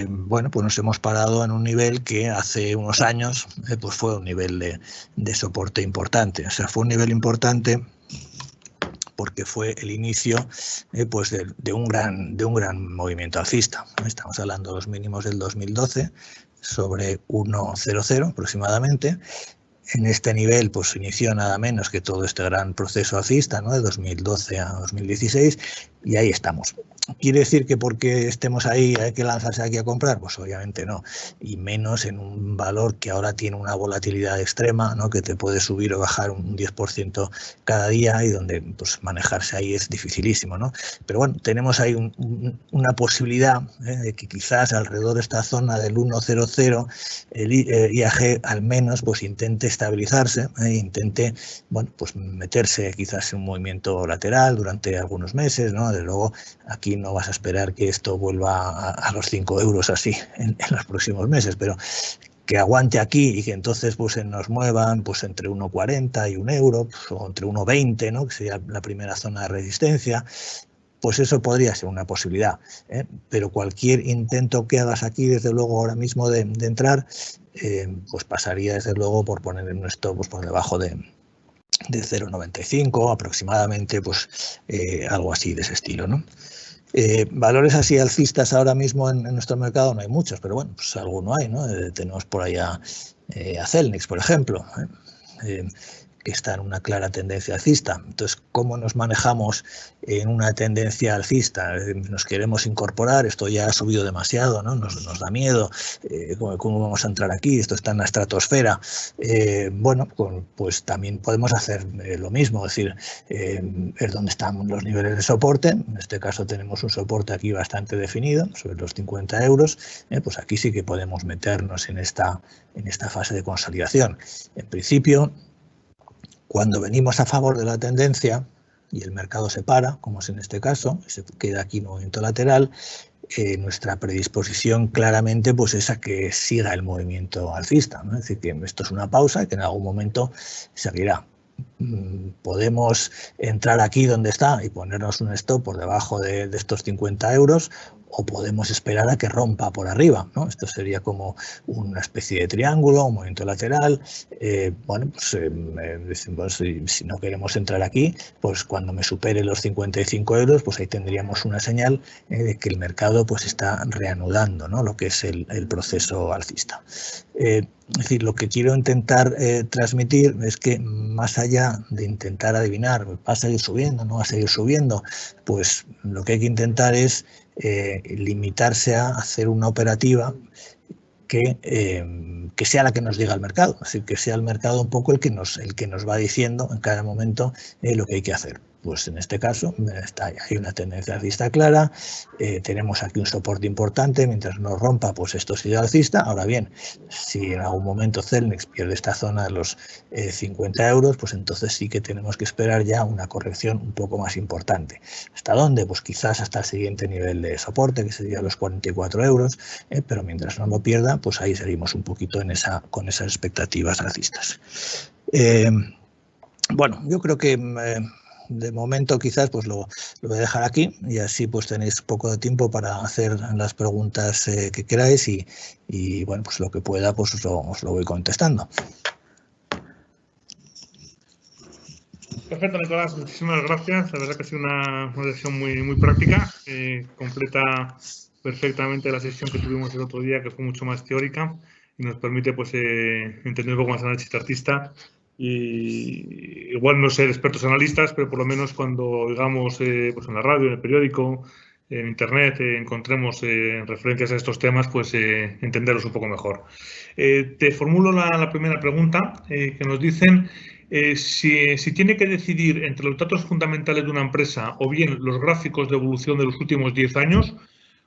bueno, pues nos hemos parado en un nivel que hace unos años pues fue un nivel de soporte importante. O sea, fue un nivel importante porque fue el inicio pues de un gran movimiento alcista. Estamos hablando de los mínimos del 2012 sobre 1,00 aproximadamente. En este nivel pues inició nada menos que todo este gran proceso alcista, ¿no? De 2012 a 2016, y ahí estamos. ¿Quiere decir que porque estemos ahí hay que lanzarse aquí a comprar? Pues obviamente no, y menos en un valor que ahora tiene una volatilidad extrema, ¿no? Que te puede subir o bajar un 10% cada día y donde pues manejarse ahí es dificilísimo, ¿no? Pero bueno, tenemos ahí una posibilidad de que quizás alrededor de esta zona del 1,00 el IAG al menos pues intente estabilizarse, intente, bueno, pues meterse quizás en un movimiento lateral durante algunos meses, ¿no? Desde luego aquí no vas a esperar que esto vuelva a los 5 euros así en los próximos meses, pero que aguante aquí y que entonces pues se nos muevan pues entre 1,40 y 1 euro, pues, o entre 1,20, ¿no? Que sería la primera zona de resistencia. Pues eso podría ser una posibilidad, pero cualquier intento que hagas aquí, desde luego ahora mismo de entrar, pues pasaría desde luego por poner en un stop pues, por debajo de 0,95 aproximadamente, pues algo así de ese estilo, ¿no? Valores así alcistas ahora mismo en nuestro mercado no hay muchos, pero bueno, pues alguno hay, ¿no? Tenemos por ahí a Celnex, por ejemplo, que está en una clara tendencia alcista. Entonces, ¿cómo nos manejamos en una tendencia alcista? Nos queremos incorporar, esto ya ha subido demasiado, ¿no? Nos da miedo, ¿cómo vamos a entrar aquí? Esto está en la estratosfera. Bueno, pues también podemos hacer lo mismo, es decir, ver dónde están los niveles de soporte. En este caso tenemos un soporte aquí bastante definido, sobre los 50 euros, pues aquí sí que podemos meternos en esta fase de consolidación. En principio, cuando venimos a favor de la tendencia y el mercado se para, como es en este caso, se queda aquí movimiento lateral, nuestra predisposición claramente pues es a que siga el movimiento alcista, ¿no? Es decir, que esto es una pausa y que en algún momento seguirá. Podemos entrar aquí donde está y ponernos un stop por debajo de estos 50 euros, o podemos esperar a que rompa por arriba, ¿no? Esto sería como una especie de triángulo, un movimiento lateral. Bueno, pues decimos, si no queremos entrar aquí, pues cuando me supere los 55 euros, pues ahí tendríamos una señal de que el mercado pues está reanudando, ¿no? Lo que es el proceso alcista. Es decir, lo que quiero intentar transmitir es que más allá de intentar adivinar, ¿va a seguir subiendo, no va a seguir subiendo? Pues lo que hay que intentar es limitarse a hacer una operativa que sea la que nos diga el mercado, es decir, que sea el mercado un poco el que nos va diciendo en cada momento lo que hay que hacer. Pues en este caso hay una tendencia alcista clara, tenemos aquí un soporte importante, mientras no rompa, pues esto sigue alcista. Ahora bien, si en algún momento Celnex pierde esta zona de los 50 euros, pues entonces sí que tenemos que esperar ya una corrección un poco más importante. ¿Hasta dónde? Pues quizás hasta el siguiente nivel de soporte, que sería los 44 euros, pero mientras no lo pierda, pues ahí seguimos un poquito con esas expectativas alcistas. Bueno, yo creo que de momento quizás pues lo voy a dejar aquí y así pues tenéis un poco de tiempo para hacer las preguntas que queráis y bueno, pues lo que pueda pues os lo voy contestando. Perfecto, Nicolás, muchísimas gracias. La verdad que ha sido una sesión muy práctica, completa perfectamente la sesión que tuvimos el otro día, que fue mucho más teórica y nos permite pues entender un poco más análisis chartista y igual no ser expertos analistas, pero por lo menos cuando digamos pues en la radio, en el periódico, en internet, encontremos referencias a estos temas, pues entenderlos un poco mejor. Te formulo la primera pregunta que nos dicen. Si tiene que decidir entre los datos fundamentales de una empresa o bien los gráficos de evolución de los últimos 10 años,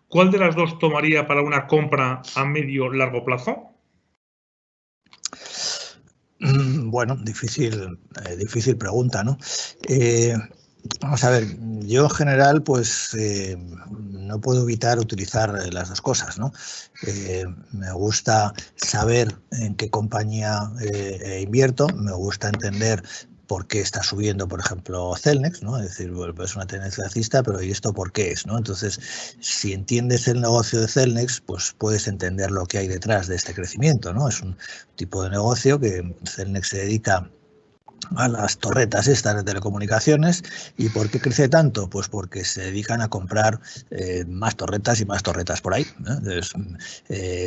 ¿cuál de las dos tomaría para una compra a medio largo plazo? Bueno, difícil pregunta, ¿no? Vamos a ver, yo en general pues no puedo evitar utilizar las dos cosas, ¿no? Me gusta saber en qué compañía invierto, me gusta entender por qué está subiendo, por ejemplo, Celnex, ¿no? Es decir, bueno, es una tendencia alcista, pero ¿y esto por qué es, no? Entonces, si entiendes el negocio de Celnex, pues puedes entender lo que hay detrás de este crecimiento, ¿no? Es un tipo de negocio que Celnex se dedica a las torretas estas de telecomunicaciones. ¿Y por qué crece tanto? Pues porque se dedican a comprar más torretas y más torretas por ahí, ¿eh? Entonces,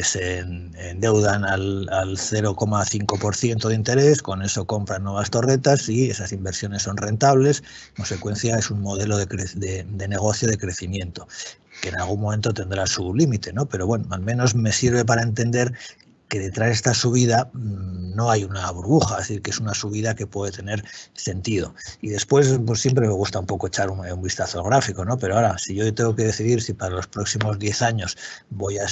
se endeudan al 0,5% de interés, con eso compran nuevas torretas y esas inversiones son rentables. En consecuencia, es un modelo de negocio de crecimiento que en algún momento tendrá su límite, ¿no? Pero bueno, al menos me sirve para entender que detrás de esta subida no hay una burbuja, es decir, que es una subida que puede tener sentido. Y después, pues siempre me gusta un poco echar un vistazo al gráfico, ¿no? Pero ahora, si yo tengo que decidir si para los próximos 10 años voy a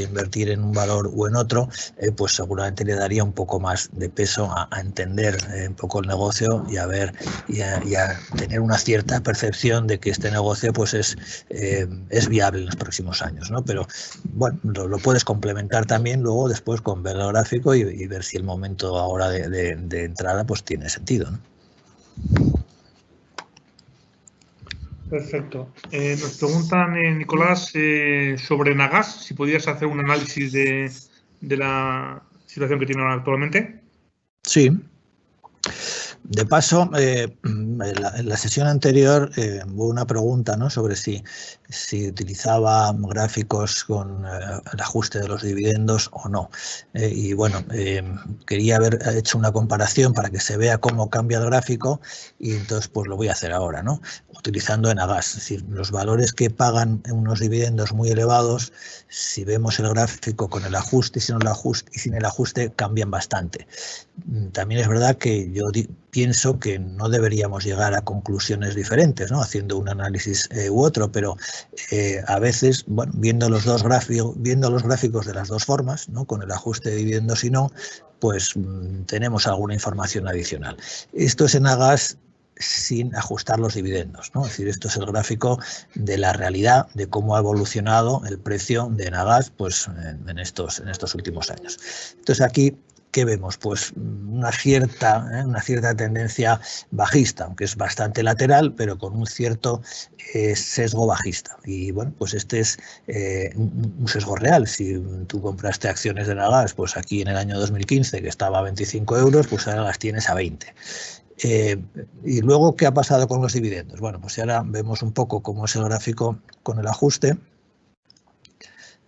invertir en un valor o en otro, pues seguramente le daría un poco más de peso a entender un poco el negocio y a ver y a tener una cierta percepción de que este negocio pues es viable en los próximos años, ¿no? Pero bueno, lo puedes complementar también luego después con ver el gráfico y ver si el momento ahora de entrada pues tiene sentido, ¿no? Perfecto. Nos preguntan, Nicolás, sobre Nagas, si podías hacer un análisis de la situación que tienen actualmente. Sí. De paso, en la sesión anterior hubo una pregunta, ¿no?, sobre si utilizaba gráficos con el ajuste de los dividendos o no. Y bueno, quería haber hecho una comparación para que se vea cómo cambia el gráfico y entonces pues lo voy a hacer ahora, ¿no?, utilizando Enagas. Es decir, los valores que pagan unos dividendos muy elevados, si vemos el gráfico con el ajuste y sin el ajuste, cambian bastante. También es verdad que yo pienso que no deberíamos llegar a conclusiones diferentes, ¿no?, haciendo un análisis u otro, pero a veces, bueno, viendo los gráficos de las dos formas, ¿no?, con el ajuste de dividendos y no, pues tenemos alguna información adicional. Esto es Enagas sin ajustar los dividendos, ¿no? Es decir, esto es el gráfico de la realidad de cómo ha evolucionado el precio de Enagas pues en estos últimos años. Entonces aquí, ¿qué vemos? Pues una cierta tendencia bajista, aunque es bastante lateral, pero con un cierto sesgo bajista. Y bueno, pues este es un sesgo real. Si tú compraste acciones de Enagas, pues aquí en el año 2015, que estaba a 25 euros, pues ahora las tienes a 20. Y luego, ¿qué ha pasado con los dividendos? Bueno, pues ahora vemos un poco cómo es el gráfico con el ajuste.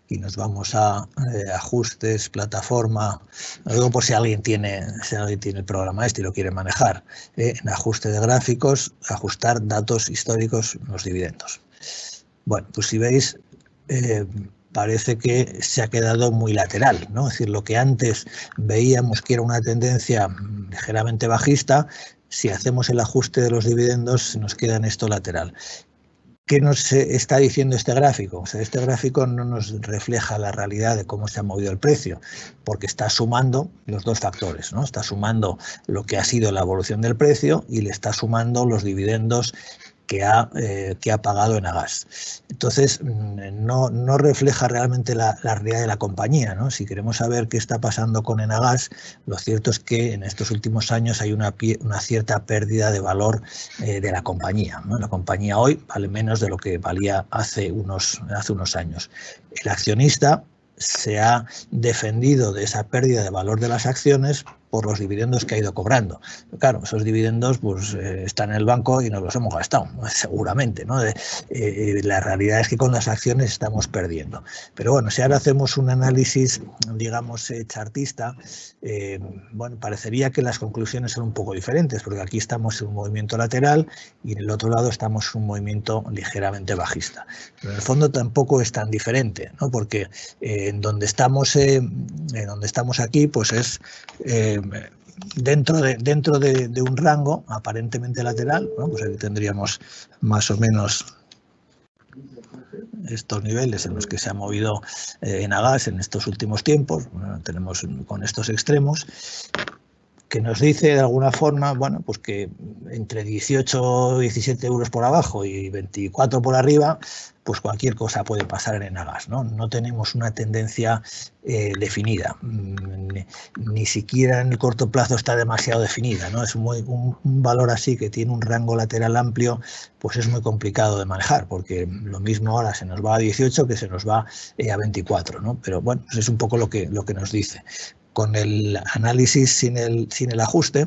Y nos vamos a ajustes, plataforma, lo digo por si alguien tiene el programa este y lo quiere manejar. En ajuste de gráficos, ajustar datos históricos, los dividendos. Bueno, pues si veis, parece que se ha quedado muy lateral, ¿no? Es decir, lo que antes veíamos que era una tendencia ligeramente bajista, si hacemos el ajuste de los dividendos nos queda en esto lateral. ¿Qué nos está diciendo este gráfico? O sea, este gráfico no nos refleja la realidad de cómo se ha movido el precio, porque está sumando los dos factores, ¿no? Está sumando lo que ha sido la evolución del precio y le está sumando los dividendos que ha pagado Enagas. Entonces, no refleja realmente la realidad de la compañía, ¿no? Si queremos saber qué está pasando con Enagas, lo cierto es que en estos últimos años hay una cierta pérdida de valor de la compañía, ¿no? La compañía hoy vale menos de lo que valía hace unos años. El accionista se ha defendido de esa pérdida de valor de las acciones por los dividendos que ha ido cobrando. Claro, esos dividendos pues están en el banco y nos los hemos gastado, seguramente, ¿no? La realidad es que con las acciones estamos perdiendo. Pero bueno, si ahora hacemos un análisis, digamos, chartista, bueno, parecería que las conclusiones son un poco diferentes, porque aquí estamos en un movimiento lateral y en el otro lado estamos en un movimiento ligeramente bajista. Pero en el fondo tampoco es tan diferente, ¿no? Porque en donde estamos aquí, pues es dentro de un rango aparentemente lateral, ¿no? Pues aquí tendríamos más o menos estos niveles en los que se ha movido Enagas en estos últimos tiempos. Bueno, tenemos con estos extremos, que nos dice de alguna forma, bueno, pues que entre 18 o 17 euros por abajo y 24 por arriba, pues cualquier cosa puede pasar en Enagas, ¿no? No tenemos una tendencia definida, ni siquiera en el corto plazo está demasiado definida, ¿no? Es un valor así que tiene un rango lateral amplio, pues es muy complicado de manejar, porque lo mismo ahora se nos va a 18 que se nos va a 24, ¿no? Pero bueno, pues es un poco lo que nos dice. Con el análisis sin el ajuste,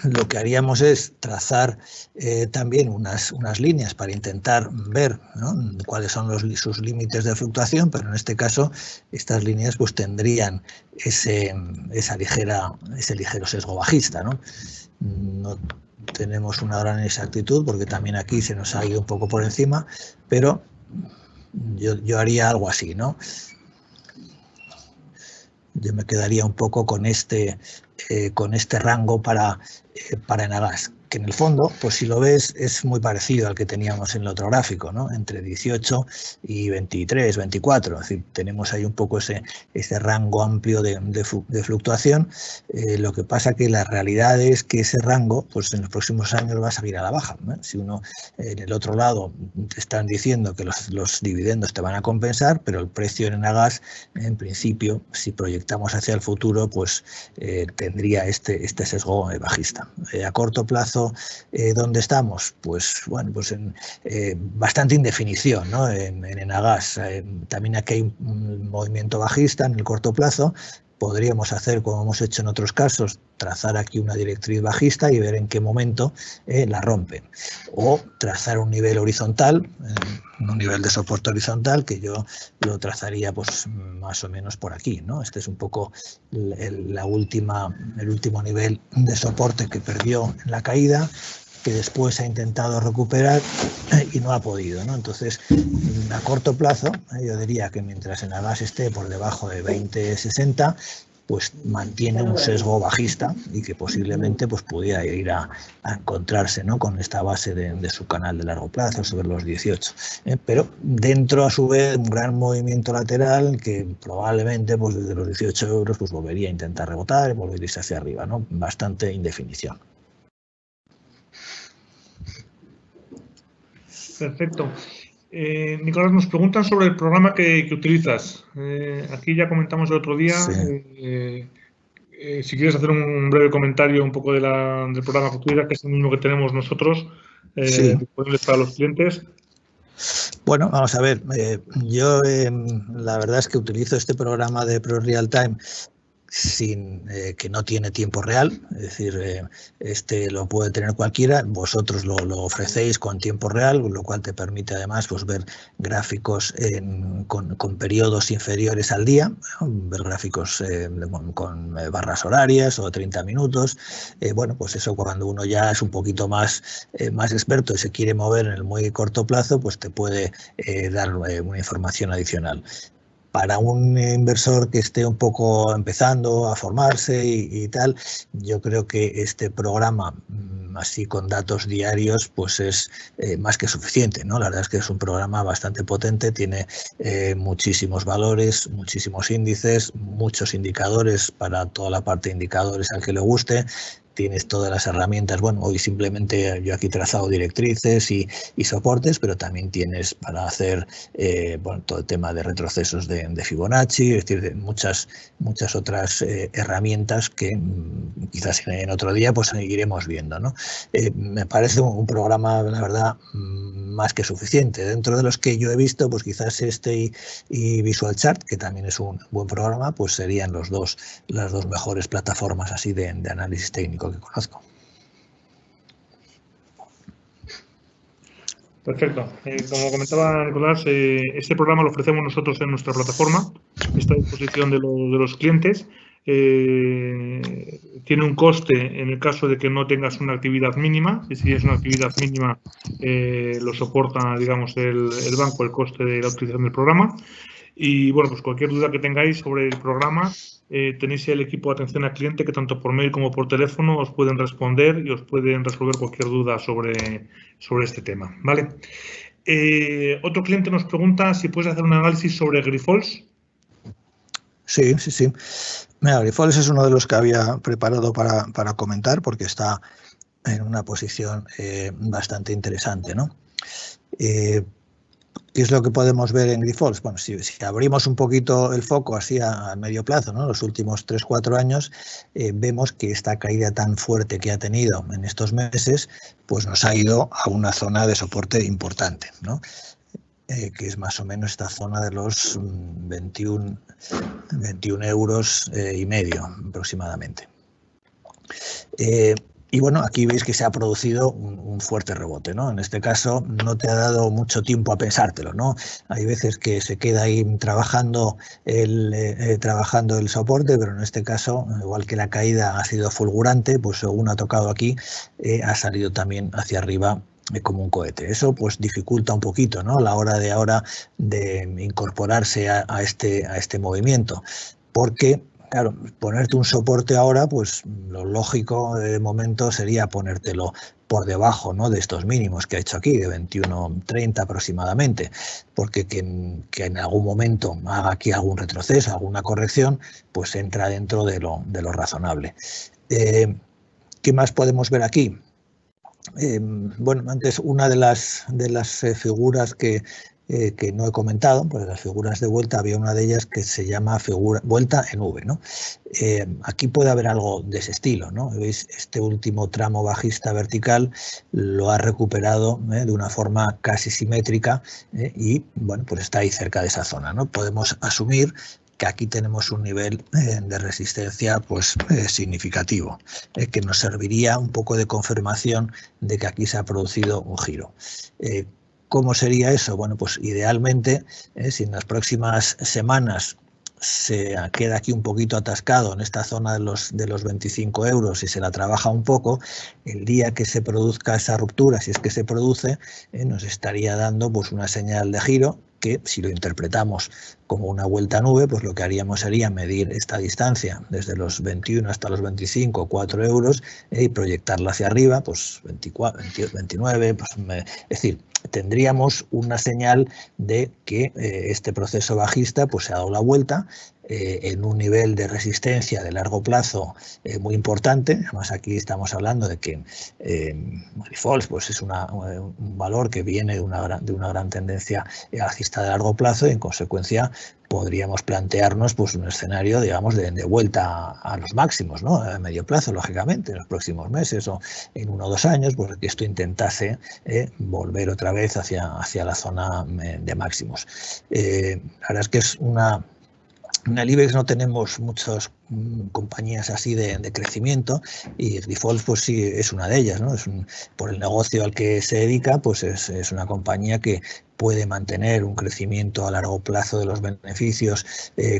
lo que haríamos es trazar también unas líneas para intentar ver, ¿no?, cuáles son sus límites de fluctuación, pero en este caso estas líneas pues tendrían ese ligero sesgo bajista, ¿no? No tenemos una gran exactitud porque también aquí se nos ha ido un poco por encima, pero yo haría algo así, ¿no? Yo me quedaría un poco con este rango para Enagas, que en el fondo, pues si lo ves, es muy parecido al que teníamos en el otro gráfico, ¿no? Entre 18 y 23, 24. Es decir, tenemos ahí un poco ese rango amplio de fluctuación. Lo que pasa que la realidad es que ese rango, pues en los próximos años va a salir a la baja, ¿no? Si uno en el otro lado te están diciendo que los dividendos te van a compensar, pero el precio en Enagas, en principio, si proyectamos hacia el futuro, pues tendría este sesgo bajista. A corto plazo, ¿dónde estamos? Pues bueno, pues en bastante indefinición, ¿no? En Enagas también aquí hay un movimiento bajista en el corto plazo. Podríamos hacer, como hemos hecho en otros casos, trazar aquí una directriz bajista y ver en qué momento la rompen. O trazar un nivel horizontal, un nivel de soporte horizontal, que yo lo trazaría pues más o menos por aquí, ¿no? Este es un poco el último nivel de soporte que perdió en la caída, que después ha intentado recuperar y no ha podido, ¿no? Entonces, a corto plazo, yo diría que mientras Enagas esté por debajo de 20,60, pues mantiene un sesgo bajista y que posiblemente pues pudiera ir a encontrarse, ¿no?, con esta base de su canal de largo plazo sobre los 18. Pero dentro, a su vez, un gran movimiento lateral que probablemente pues desde los 18 euros pues volvería a intentar rebotar y volver a irse hacia arriba, ¿no? Bastante indefinición. Perfecto. Nicolás, nos preguntan sobre el programa que utilizas. Aquí ya comentamos el otro día. Sí. Si quieres hacer un breve comentario un poco del programa que utilizas, que es el mismo que tenemos nosotros, sí, disponibles para los clientes. Bueno, vamos a ver. Yo la verdad es que utilizo este programa de Pro Real Time que no tiene tiempo real, es decir, este lo puede tener cualquiera, vosotros lo ofrecéis con tiempo real, lo cual te permite además pues ver gráficos con periodos inferiores al día, ver gráficos con barras horarias o 30 minutos, bueno, pues eso cuando uno ya es un poquito más experto y se quiere mover en el muy corto plazo, pues te puede dar una información adicional. Para un inversor que esté un poco empezando a formarse y tal, yo creo que este programa así con datos diarios, pues es más que suficiente, ¿no? La verdad es que es un programa bastante potente, tiene muchísimos valores, muchísimos índices, muchos indicadores para toda la parte de indicadores al que le guste. Tienes todas las herramientas, bueno, hoy simplemente yo aquí he trazado directrices y soportes, pero también tienes para hacer bueno, todo el tema de retrocesos de Fibonacci, es decir, de muchas otras herramientas que quizás en otro día pues iremos viendo, ¿no? Me parece un programa, la verdad, más que suficiente. Dentro de los que yo he visto, pues quizás este y Visual Chart, que también es un buen programa, pues serían las dos mejores plataformas así de análisis técnico que conozco. Perfecto. Como comentaba Nicolás, este programa lo ofrecemos nosotros en nuestra plataforma, está a disposición de los clientes. Tiene un coste en el caso de que no tengas una actividad mínima. Si tienes una actividad mínima, lo soporta, digamos, el banco, el coste de la utilización del programa. Y bueno, pues cualquier duda que tengáis sobre el programa, tenéis el equipo de atención al cliente que tanto por mail como por teléfono os pueden responder y os pueden resolver cualquier duda sobre este tema, ¿vale? Otro cliente nos pregunta si puedes hacer un análisis sobre Grifols. Sí. Mira, Grifols es uno de los que había preparado para comentar porque está en una posición bastante interesante, ¿no? ¿Qué es lo que podemos ver en Grifols? Bueno, si abrimos un poquito el foco así a medio plazo, ¿no? Los últimos 3-4 años, vemos que esta caída tan fuerte que ha tenido en estos meses, pues nos ha ido a una zona de soporte importante, ¿no? Que es más o menos esta zona de los 21 euros y medio aproximadamente. Y bueno, aquí veis que se ha producido un fuerte rebote, ¿no? En este caso no te ha dado mucho tiempo a pensártelo, ¿no? Hay veces que se queda ahí trabajando el soporte, pero en este caso, igual que la caída ha sido fulgurante, pues según ha tocado aquí, ha salido también hacia arriba como un cohete. Eso pues dificulta un poquito, ¿no? La hora de incorporarse a este movimiento, porque claro, ponerte un soporte ahora, pues lo lógico de momento sería ponértelo por debajo, ¿no? De estos mínimos que ha hecho aquí, de 21.30 aproximadamente, porque que en algún momento haga aquí algún retroceso, alguna corrección, pues entra dentro de lo razonable. ¿Qué más podemos ver aquí? Bueno, antes una de las figuras que no he comentado, pues las figuras de vuelta, había una de ellas que se llama vuelta en V, ¿no? Aquí puede haber algo de ese estilo, ¿no? ¿Veis? Este último tramo bajista vertical lo ha recuperado de una forma casi simétrica y, bueno, pues está ahí cerca de esa zona, ¿no? Podemos asumir que aquí tenemos un nivel de resistencia pues significativo, que nos serviría un poco de confirmación de que aquí se ha producido un giro. ¿Cómo sería eso? Bueno, pues idealmente, si en las próximas semanas se queda aquí un poquito atascado en esta zona de los 25 euros y se la trabaja un poco, el día que se produzca esa ruptura, si es que se produce, nos estaría dando pues una señal de giro que, si lo interpretamos como una vuelta a nube, pues lo que haríamos sería medir esta distancia desde los 21 hasta los 25, 4 euros y proyectarla hacia arriba, pues 24, 29, pues, es decir, tendríamos una señal de que este proceso bajista pues se ha dado la vuelta en un nivel de resistencia de largo plazo muy importante. Además, aquí estamos hablando de que Grifols pues es un valor que viene de una gran tendencia alcista de largo plazo y en consecuencia podríamos plantearnos pues un escenario, digamos, de vuelta a los máximos, ¿no? A medio plazo, lógicamente, en los próximos meses o en 1 o 2 años, pues que esto intentase volver otra vez hacia la zona de máximos. La verdad es que es en el IBEX no tenemos muchas compañías así de crecimiento y Grifols pues sí es una de ellas, ¿no? Por el negocio al que se dedica, pues es una compañía que puede mantener un crecimiento a largo plazo de los beneficios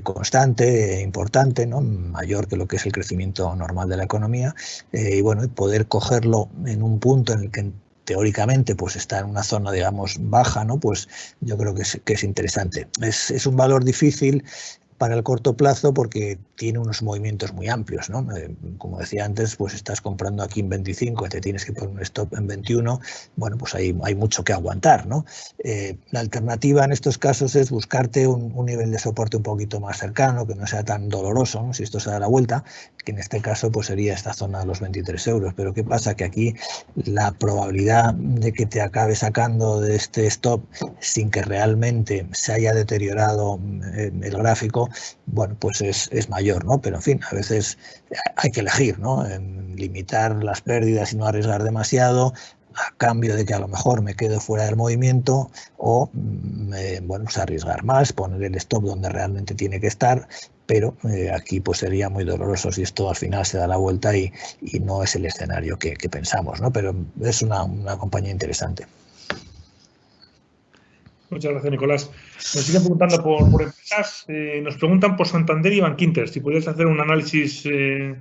constante, importante, ¿no? Mayor que lo que es el crecimiento normal de la economía y bueno, poder cogerlo en un punto en el que teóricamente pues está en una zona, digamos, baja, ¿no? Pues yo creo que es interesante. Es un valor difícil para el corto plazo porque tiene unos movimientos muy amplios, ¿no? Como decía antes, pues estás comprando aquí en 25 y te tienes que poner un stop en 21, bueno, pues hay mucho que aguantar, ¿no? La alternativa en estos casos es buscarte un nivel de soporte un poquito más cercano, que no sea tan doloroso, ¿no? Si esto se da la vuelta, que en este caso pues sería esta zona de los 23 euros. Pero ¿qué pasa? Que aquí la probabilidad de que te acabe sacando de este stop sin que realmente se haya deteriorado el gráfico, bueno, pues es mayor, ¿no? Pero en fin, a veces hay que elegir, ¿no? Limitar las pérdidas y no arriesgar demasiado, a cambio de que a lo mejor me quedo fuera del movimiento, o bueno, pues arriesgar más, poner el stop donde realmente tiene que estar, pero aquí pues sería muy doloroso si esto al final se da la vuelta y no es el escenario que pensamos, ¿no? Pero es una compañía interesante. Muchas gracias, Nicolás. Nos siguen preguntando por empresas. Nos preguntan por Santander y Bankinter. Si pudieras hacer un análisis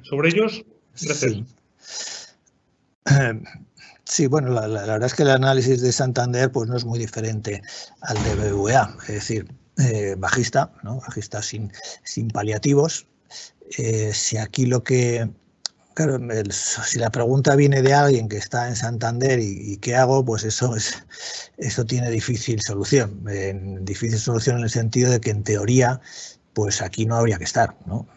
sobre ellos. Gracias. Sí. Sí, bueno, la verdad es que el análisis de Santander pues no es muy diferente al de BBVA, es decir, bajista, ¿no? Bajista sin paliativos. Si aquí lo que... Claro, si la pregunta viene de alguien que está en Santander y qué hago, pues eso tiene difícil solución. Difícil solución en el sentido de que en teoría pues aquí no habría que estar, ¿no?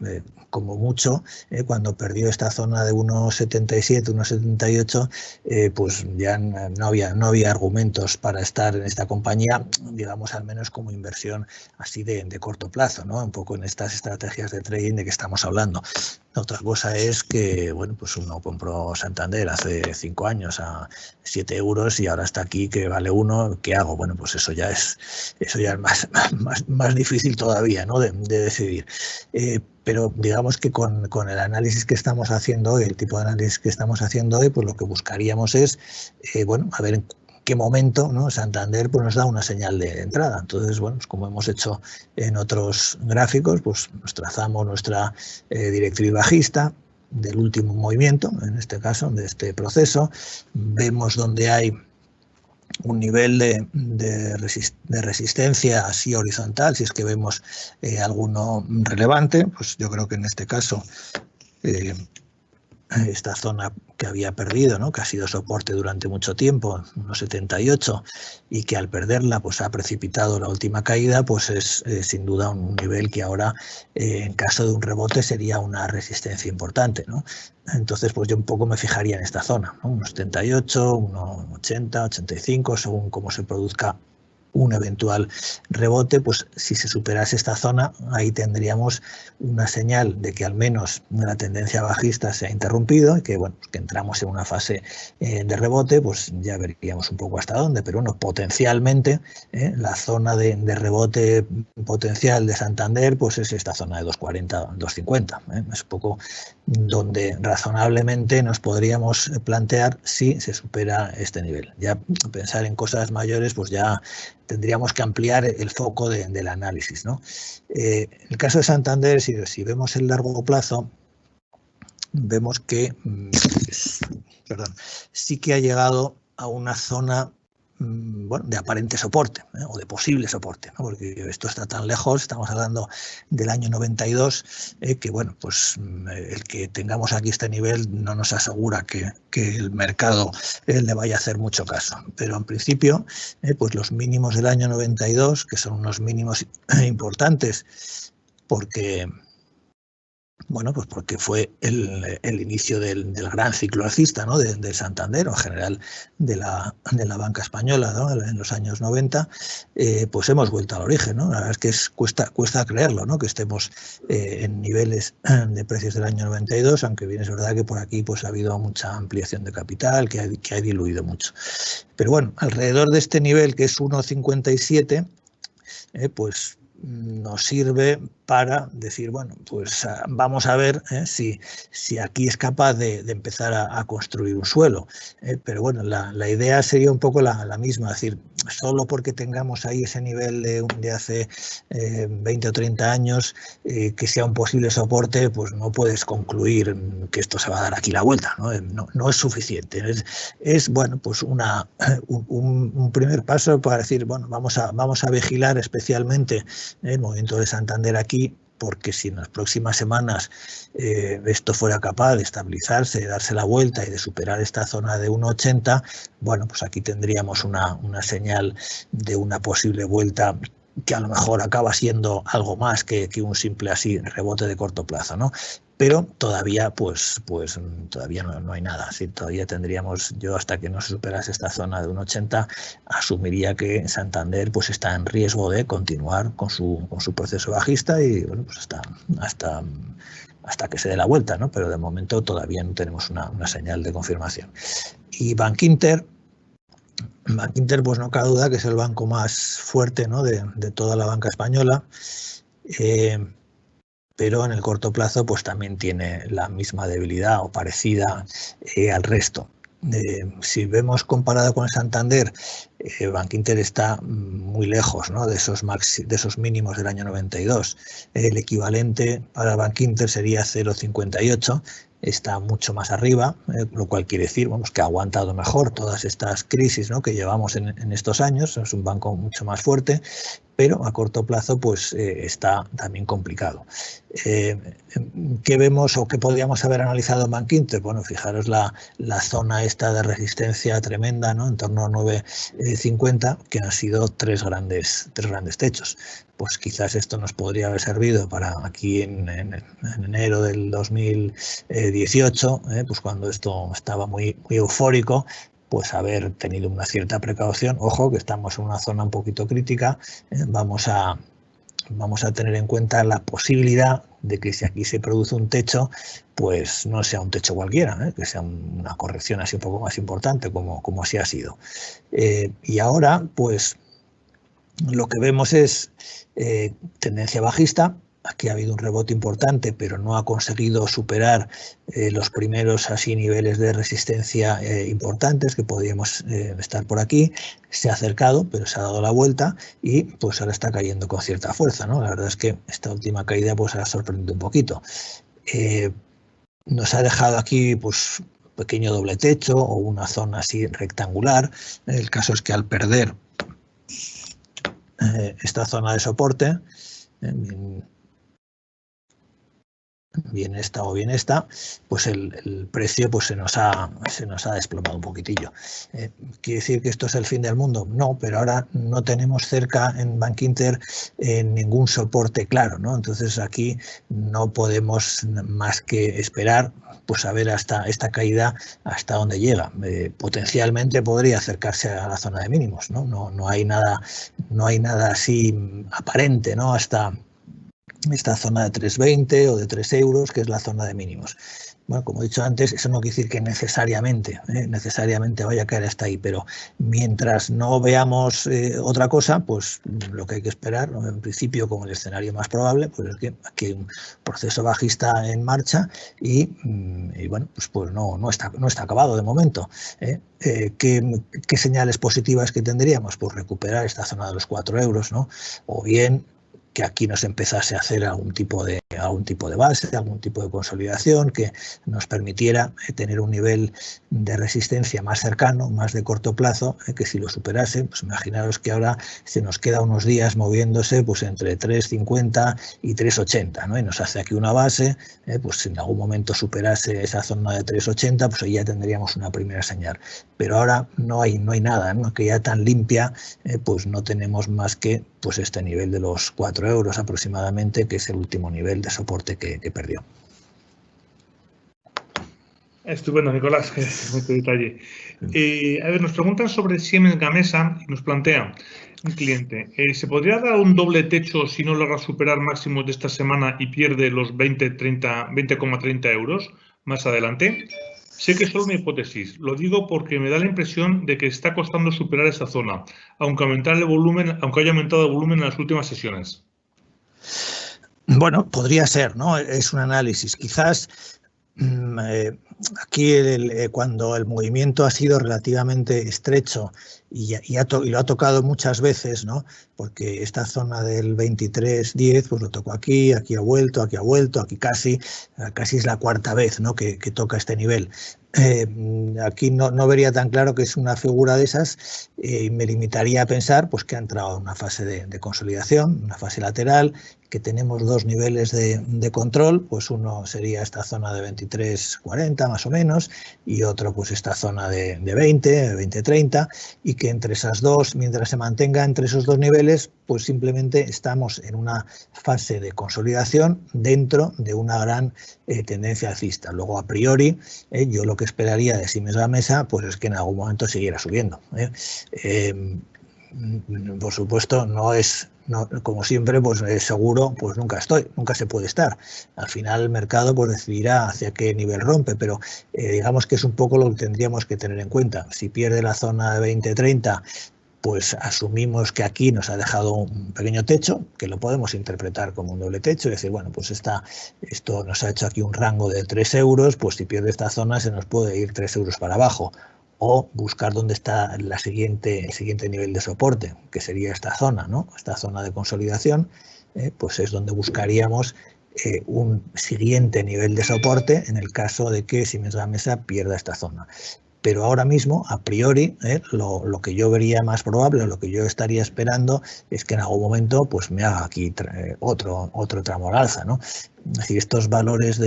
Como mucho, cuando perdió esta zona de 1,77, 1,78, pues ya no había argumentos para estar en esta compañía, digamos, al menos como inversión así de corto plazo, ¿no? Un poco en estas estrategias de trading de que estamos hablando. Otra cosa es que, bueno, pues uno compró Santander hace 5 años a 7 euros y ahora está aquí que vale 1, ¿qué hago? Bueno, pues eso ya es más difícil todavía, ¿no? De decidir. Pero digamos que con el análisis que estamos haciendo hoy, el tipo de análisis que estamos haciendo hoy, pues lo que buscaríamos es, bueno, a ver en qué momento, ¿no? Santander pues nos da una señal de entrada. Entonces, bueno, pues como hemos hecho en otros gráficos, pues nos trazamos nuestra directriz bajista del último movimiento, en este caso, de este proceso. Vemos donde hay un nivel de resistencia así horizontal, si es que vemos alguno relevante, pues yo creo que en este caso esta zona que había perdido, ¿no? Que ha sido soporte durante mucho tiempo, unos 78, y que al perderla pues ha precipitado la última caída, pues es sin duda un nivel que ahora en caso de un rebote sería una resistencia importante, ¿no? Entonces pues yo un poco me fijaría en esta zona, ¿no? Unos 78, unos 80, 85, según cómo se produzca un eventual rebote, pues si se superase esta zona, ahí tendríamos una señal de que al menos la tendencia bajista se ha interrumpido y que, bueno, que entramos en una fase de rebote, pues ya veríamos un poco hasta dónde, pero bueno, potencialmente la zona de rebote potencial de Santander pues es esta zona de 2.40, 2.50, es un poco donde razonablemente nos podríamos plantear si se supera este nivel. Ya pensar en cosas mayores, pues ya tendríamos que ampliar el foco del análisis, ¿no? En el caso de Santander, si vemos el largo plazo, vemos que sí que ha llegado a una zona bueno, de aparente soporte, o de posible soporte, ¿no? Porque esto está tan lejos, estamos hablando del año 92, que bueno, pues el que tengamos aquí este nivel no nos asegura que el mercado le vaya a hacer mucho caso. Pero en principio, pues los mínimos del año 92, que son unos mínimos importantes, porque... Bueno, pues porque fue el inicio del gran ciclo alcista, ¿no? de Santander, o en general de la banca española, ¿no? En los años 90, pues hemos vuelto al origen, ¿no? La verdad es que cuesta creerlo, ¿no? Que estemos en niveles de precios del año 92, aunque bien es verdad que por aquí pues ha habido mucha ampliación de capital, que ha diluido mucho. Pero bueno, alrededor de este nivel, que es 1,57, pues nos sirve para decir, bueno, pues vamos a ver si aquí es capaz de empezar a construir un suelo. Pero bueno, la idea sería un poco la misma, es decir, solo porque tengamos ahí ese nivel de hace 20 o 30 años que sea un posible soporte, pues no puedes concluir que esto se va a dar aquí la vuelta, ¿no? No es suficiente. Es bueno, pues un primer paso para decir, bueno, vamos a vigilar especialmente el movimiento de Santander aquí, porque si en las próximas semanas esto fuera capaz de estabilizarse, de darse la vuelta y de superar esta zona de 1,80, bueno, pues aquí tendríamos una señal de una posible vuelta que a lo mejor acaba siendo algo más que un simple así rebote de corto plazo, ¿no? Pero todavía, pues todavía no hay nada. ¿Sí? Todavía tendríamos, yo hasta que no se superase esta zona de 1,80, asumiría que Santander pues está en riesgo de continuar con su proceso bajista y bueno, pues hasta que se dé la vuelta, ¿no? Pero de momento todavía no tenemos una señal de confirmación. Y Bankinter, pues no cabe duda que es el banco más fuerte, ¿no? de toda la banca española, pero en el corto plazo pues también tiene la misma debilidad o parecida al resto. Si vemos comparado con el Santander, Bankinter está muy lejos, ¿no? de esos mínimos del año 92. El equivalente para Bankinter sería 0,58. Está mucho más arriba, lo cual quiere decir que ha aguantado mejor todas estas crisis, ¿no? que llevamos en estos años. Es un banco mucho más fuerte, pero a corto plazo pues está también complicado. ¿Qué vemos o qué podríamos haber analizado en Bankinter? Bueno, fijaros la zona esta de resistencia tremenda, ¿no? En torno a 9,50, que han sido tres grandes techos. Pues quizás esto nos podría haber servido para aquí en enero del 2018, pues cuando esto estaba muy eufórico, pues haber tenido una cierta precaución. Ojo, que estamos en una zona un poquito crítica. Vamos a tener en cuenta la posibilidad de que si aquí se produce un techo, pues no sea un techo cualquiera, que sea una corrección así un poco más importante, como así ha sido. Y ahora, pues lo que vemos es tendencia bajista. Aquí ha habido un rebote importante, pero no ha conseguido superar los primeros así niveles de resistencia importantes que podríamos estar por aquí. Se ha acercado, pero se ha dado la vuelta y pues ahora está cayendo con cierta fuerza, ¿no? La verdad es que esta última caída pues ha sorprendido un poquito. Nos ha dejado aquí pues pequeño doble techo o una zona así rectangular. El caso es que al perder esta zona de soporte, bien esta o bien esta, pues el precio pues se nos ha desplomado un poquitillo. ¿Quiere decir que esto es el fin del mundo? No, pero ahora no tenemos cerca en Bankinter ningún soporte claro, ¿no? Entonces aquí no podemos más que esperar pues a ver hasta esta caída hasta dónde llega. Potencialmente podría acercarse a la zona de mínimos, ¿no? No hay nada así aparente, ¿no? Hasta esta zona de 3,20 o de 3 euros, que es la zona de mínimos. Bueno, como he dicho antes, eso no quiere decir que necesariamente vaya a caer hasta ahí, pero mientras no veamos otra cosa, pues lo que hay que esperar, ¿no? En principio, como el escenario más probable, pues es que aquí hay un proceso bajista en marcha y bueno, pues no está acabado de momento. ¿Qué señales positivas que tendríamos? Pues recuperar esta zona de los 4 euros, ¿no? O bien que aquí nos empezase a hacer algún tipo de base, algún tipo de consolidación que nos permitiera tener un nivel de resistencia más cercano, más de corto plazo, que si lo superase, pues imaginaros que ahora se nos queda unos días moviéndose pues entre 3,50 y 3,80, ¿no? Y nos hace aquí una base, pues si en algún momento superase esa zona de 3,80, pues ahí ya tendríamos una primera señal. Pero ahora no hay nada, ¿no? Que ya tan limpia, pues no tenemos más que pues este nivel de los 4 euros aproximadamente, que es el último nivel de soporte que perdió. Estupendo, Nicolás, mucho detalle. A ver, nos preguntan sobre Siemens Gamesa y nos plantean un cliente, ¿se podría dar un doble techo si no logra superar máximos de esta semana y pierde los 20,30 euros más adelante? Sé que es solo una hipótesis, lo digo porque me da la impresión de que está costando superar esa zona, aunque haya aumentado el volumen en las últimas sesiones. Bueno, podría ser, ¿no? Es un análisis. Quizás aquí cuando el movimiento ha sido relativamente estrecho y lo ha tocado muchas veces, ¿no? Porque esta zona del 23.10 pues lo tocó aquí ha vuelto, aquí casi es la cuarta vez, ¿no? que toca este nivel. Aquí no vería tan claro que es una figura de esas y me limitaría a pensar pues que ha entrado en una fase de consolidación, una fase lateral, que tenemos dos niveles de control, pues uno sería esta zona de 23.40 más o menos y otro pues esta zona de 20.30 y que entre esas dos, mientras se mantenga entre esos dos niveles, pues simplemente estamos en una fase de consolidación dentro de una gran tendencia alcista. Luego, a priori, yo lo que esperaría de Siemens Gamesa pues es que en algún momento siguiera subiendo. Por supuesto, como siempre, pues seguro, pues nunca se puede estar. Al final el mercado pues decidirá hacia qué nivel rompe, pero digamos que es un poco lo que tendríamos que tener en cuenta. Si pierde la zona de 20-30, pues asumimos que aquí nos ha dejado un pequeño techo, que lo podemos interpretar como un doble techo, y decir, bueno, pues esto nos ha hecho aquí un rango de 3 euros, pues si pierde esta zona se nos puede ir 3 euros para abajo. O buscar dónde está el siguiente nivel de soporte, que sería esta zona, ¿no? Esta zona de consolidación, pues es donde buscaríamos un siguiente nivel de soporte en el caso de que Siemens Gamesa pierda esta zona. Pero ahora mismo, a priori, lo que yo vería más probable, lo que yo estaría esperando, es que en algún momento pues me haga aquí otro tramo al alza, ¿no? Es decir, estos valores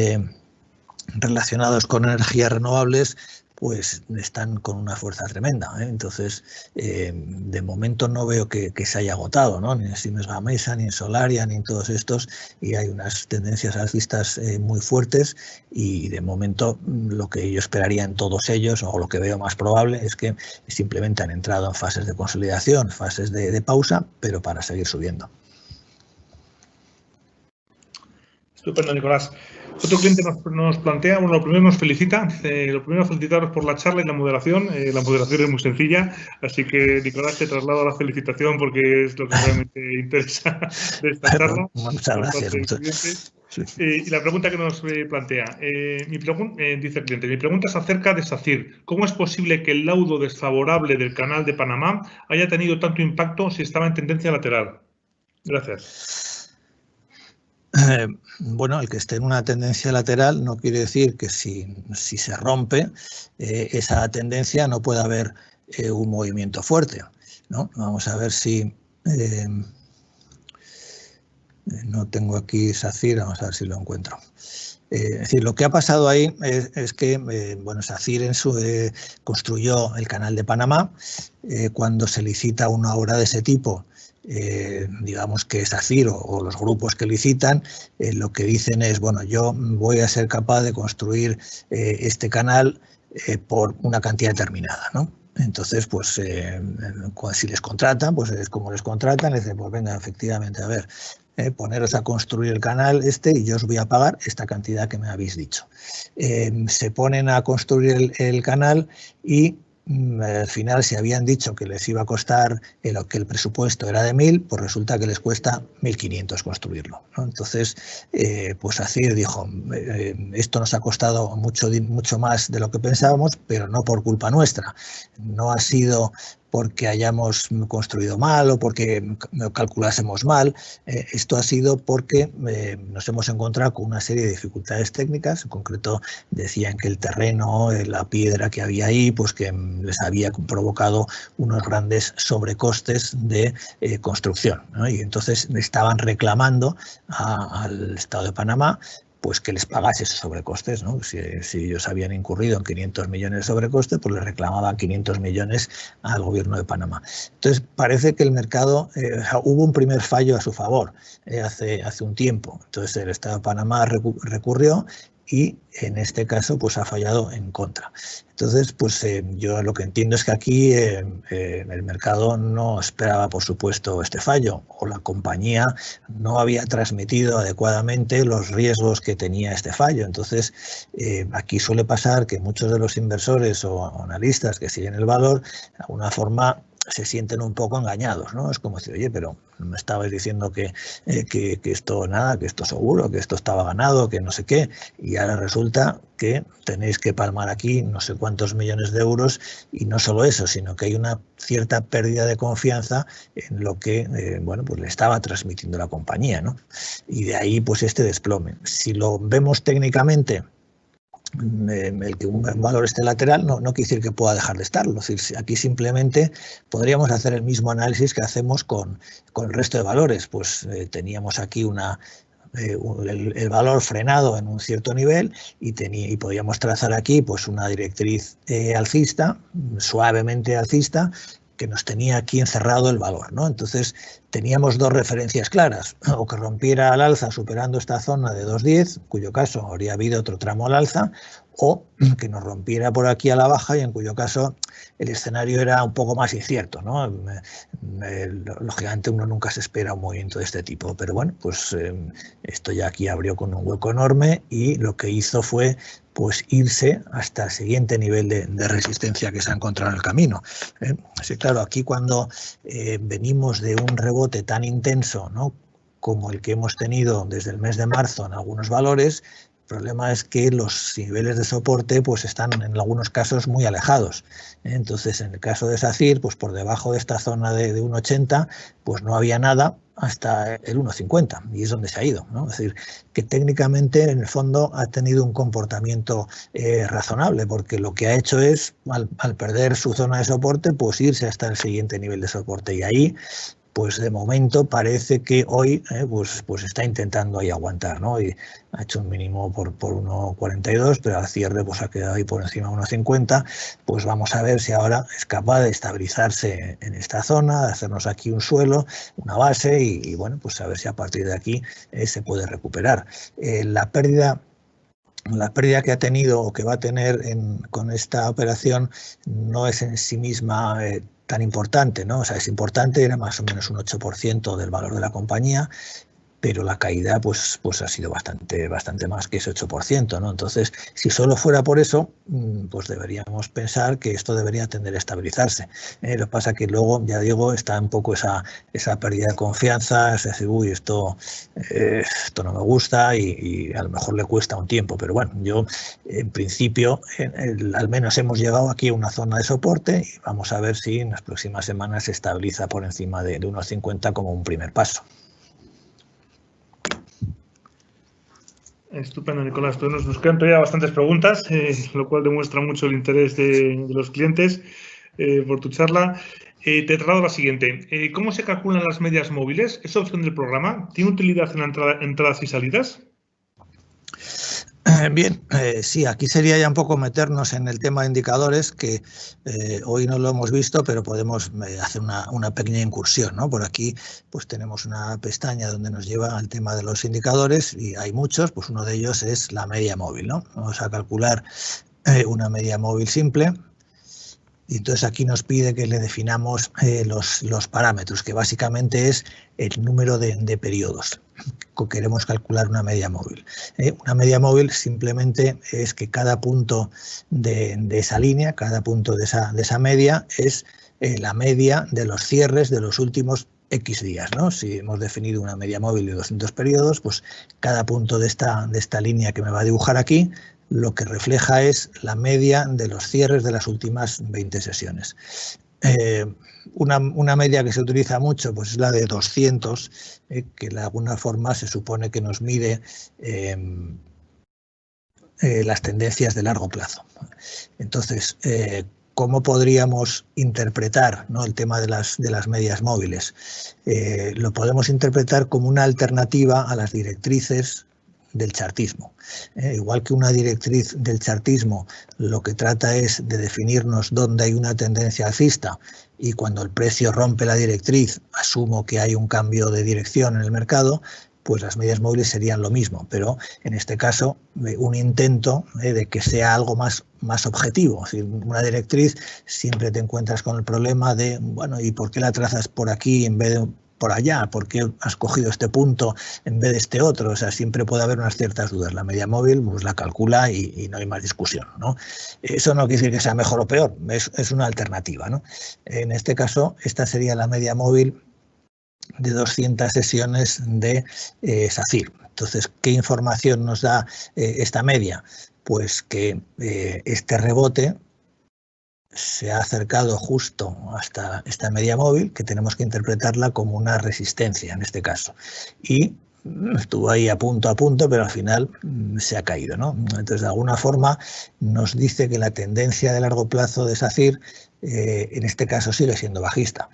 relacionados con energías renovables pues están con una fuerza tremenda, ¿eh? Entonces, de momento no veo que se haya agotado, ¿no? Ni en Siemens Gamesa, ni en Solaria, ni en todos estos, y hay unas tendencias alcistas muy fuertes y de momento lo que yo esperaría en todos ellos, o lo que veo más probable, es que simplemente han entrado en fases de consolidación, fases de pausa, pero para seguir subiendo. Estupendo, Nicolás. Otro cliente nos plantea, bueno, lo primero nos felicita, lo primero felicitaros por la charla y la moderación es muy sencilla, así que Nicolás te traslado la felicitación porque es lo que realmente interesa de esta charla. Muchas gracias. Y la pregunta que nos plantea, dice el cliente, mi pregunta es acerca de SACIR. ¿Cómo es posible que el laudo desfavorable del canal de Panamá haya tenido tanto impacto si estaba en tendencia lateral? Gracias. Bueno, el que esté en una tendencia lateral no quiere decir que si se rompe esa tendencia no pueda haber un movimiento fuerte, ¿no? Vamos a ver si... no tengo aquí SACIR, vamos a ver si lo encuentro. Es decir, lo que ha pasado ahí es que bueno, SACIR construyó el canal de Panamá. Cuando se licita una obra de ese tipo, digamos que SACIR o los grupos que licitan, lo que dicen es, bueno, yo voy a ser capaz de construir este canal por una cantidad determinada, ¿no? Entonces, pues si les contratan, pues es como les contratan, les dicen, pues venga, efectivamente, a ver, poneros a construir el canal y yo os voy a pagar esta cantidad que me habéis dicho. Se ponen a construir el canal y al final se habían dicho que les iba a costar, que el presupuesto era de 1.000, pues resulta que les cuesta 1.500 construirlo, ¿no? Entonces, pues SACIR dijo, esto nos ha costado mucho más de lo que pensábamos, pero no por culpa nuestra. No ha sido porque hayamos construido mal o porque calculásemos mal. Esto ha sido porque nos hemos encontrado con una serie de dificultades técnicas. En concreto, decían que el terreno, la piedra que había ahí, pues que les había provocado unos grandes sobrecostes de construcción, ¿no? Y entonces estaban reclamando al Estado de Panamá pues que les pagase esos sobrecostes, ¿no? Si ellos habían incurrido en 500 millones de sobrecostes, pues les reclamaban 500 millones al gobierno de Panamá. Entonces, parece que el mercado, hubo un primer fallo a su favor hace un tiempo. Entonces, el Estado de Panamá recurrió y en este caso pues ha fallado en contra. Entonces, pues yo lo que entiendo es que aquí el mercado no esperaba, por supuesto, este fallo, o la compañía no había transmitido adecuadamente los riesgos que tenía este fallo. Entonces, aquí suele pasar que muchos de los inversores o analistas que siguen el valor, de alguna forma, se sienten un poco engañados, ¿no? Es como decir, oye, pero me estabais diciendo que esto nada, que esto seguro, que esto estaba ganado, que no sé qué, y ahora resulta que tenéis que palmar aquí no sé cuántos millones de euros, y no solo eso, sino que hay una cierta pérdida de confianza en lo que bueno, pues le estaba transmitiendo la compañía, ¿no? Y de ahí pues este desplome. Si lo vemos técnicamente, el que un valor esté lateral no quiere decir que pueda dejar de estarlo. Es decir, aquí simplemente podríamos hacer el mismo análisis que hacemos con el resto de valores. Pues teníamos aquí el valor frenado en un cierto nivel y podíamos trazar aquí pues una directriz alcista, suavemente alcista, que nos tenía aquí encerrado el valor, ¿no? Entonces teníamos dos referencias claras, o que rompiera al alza superando esta zona de 2.10, en cuyo caso habría habido otro tramo al alza, o que nos rompiera por aquí a la baja y en cuyo caso el escenario era un poco más incierto, ¿no? Lógicamente uno nunca se espera un movimiento de este tipo, pero bueno, pues esto ya aquí abrió con un hueco enorme y lo que hizo fue pues irse hasta el siguiente nivel de resistencia que se ha encontrado en el camino. Sí, claro, aquí cuando venimos de un rebote tan intenso, ¿no?, como el que hemos tenido desde el mes de marzo en algunos valores, el problema es que los niveles de soporte pues están en algunos casos muy alejados. Entonces, en el caso de SACIR, pues por debajo de esta zona de 1,80, pues no había nada hasta el 1,50 y es donde se ha ido, ¿no? Es decir, que técnicamente en el fondo ha tenido un comportamiento razonable, porque lo que ha hecho es, al perder su zona de soporte, pues irse hasta el siguiente nivel de soporte y ahí pues de momento parece que hoy pues está intentando ahí aguantar, ¿no? Y ha hecho un mínimo por 1,42, pero al cierre pues ha quedado ahí por encima de 1,50. Pues vamos a ver si ahora es capaz de estabilizarse en esta zona, de hacernos aquí un suelo, una base y bueno, pues a ver si a partir de aquí se puede recuperar. La pérdida que ha tenido o que va a tener con esta operación no es en sí misma tan importante, ¿no? O sea, es importante, era más o menos un 8% del valor de la compañía, pero la caída pues ha sido bastante más que ese 8%, ¿no? Entonces, si solo fuera por eso, pues deberíamos pensar que esto debería tender a estabilizarse. Lo que pasa que luego, ya digo, está un poco esa pérdida de confianza, es decir, uy, esto no me gusta y a lo mejor le cuesta un tiempo, pero bueno, yo en principio al menos hemos llegado aquí a una zona de soporte y vamos a ver si en las próximas semanas se estabiliza por encima de 1,50 como un primer paso. Estupendo, Nicolás. Nos quedan todavía bastantes preguntas, lo cual demuestra mucho el interés de los clientes por tu charla. Te traslado la siguiente. ¿Cómo se calculan las medias móviles? ¿Es opción del programa? ¿Tiene utilidad en entradas y salidas? Bien, sí, aquí sería ya un poco meternos en el tema de indicadores, que hoy no lo hemos visto, pero podemos hacer una pequeña incursión, ¿no? Por aquí pues tenemos una pestaña donde nos lleva al tema de los indicadores y hay muchos, pues uno de ellos es la media móvil, ¿no? Vamos a calcular una media móvil simple. Y entonces aquí nos pide que le definamos los parámetros, que básicamente es el número de periodos. Queremos calcular una media móvil. Una media móvil simplemente es que cada punto de esa línea, cada punto de esa media es la media de los cierres de los últimos X días, ¿no? Si hemos definido una media móvil de 200 periodos, pues cada punto de esta línea que me va a dibujar aquí lo que refleja es la media de los cierres de las últimas 20 sesiones. Una media que se utiliza mucho pues es la de 200, que de alguna forma se supone que nos mide las tendencias de largo plazo. Entonces, ¿cómo podríamos interpretar, ¿no?, el tema de las medias móviles? Lo podemos interpretar como una alternativa a las directrices del chartismo. Igual que una directriz del chartismo lo que trata es de definirnos dónde hay una tendencia alcista y cuando el precio rompe la directriz asumo que hay un cambio de dirección en el mercado, pues las medias móviles serían lo mismo, pero en este caso un intento de que sea algo más objetivo. Es decir, una directriz siempre te encuentras con el problema de, bueno, ¿y por qué la trazas por aquí en vez de por allá? ¿Por qué has cogido este punto en vez de este otro? O sea, siempre puede haber unas ciertas dudas. La media móvil pues la calcula y no hay más discusión, ¿no? Eso no quiere decir que sea mejor o peor, es una alternativa, ¿no? En este caso, esta sería la media móvil de 200 sesiones de SACIR. Entonces, ¿qué información nos da esta media? Pues que este rebote se ha acercado justo hasta esta media móvil, que tenemos que interpretarla como una resistencia en este caso. Y estuvo ahí a punto, pero al final se ha caído, ¿no? Entonces, de alguna forma, nos dice que la tendencia de largo plazo de SACIR, en este caso, sigue siendo bajista.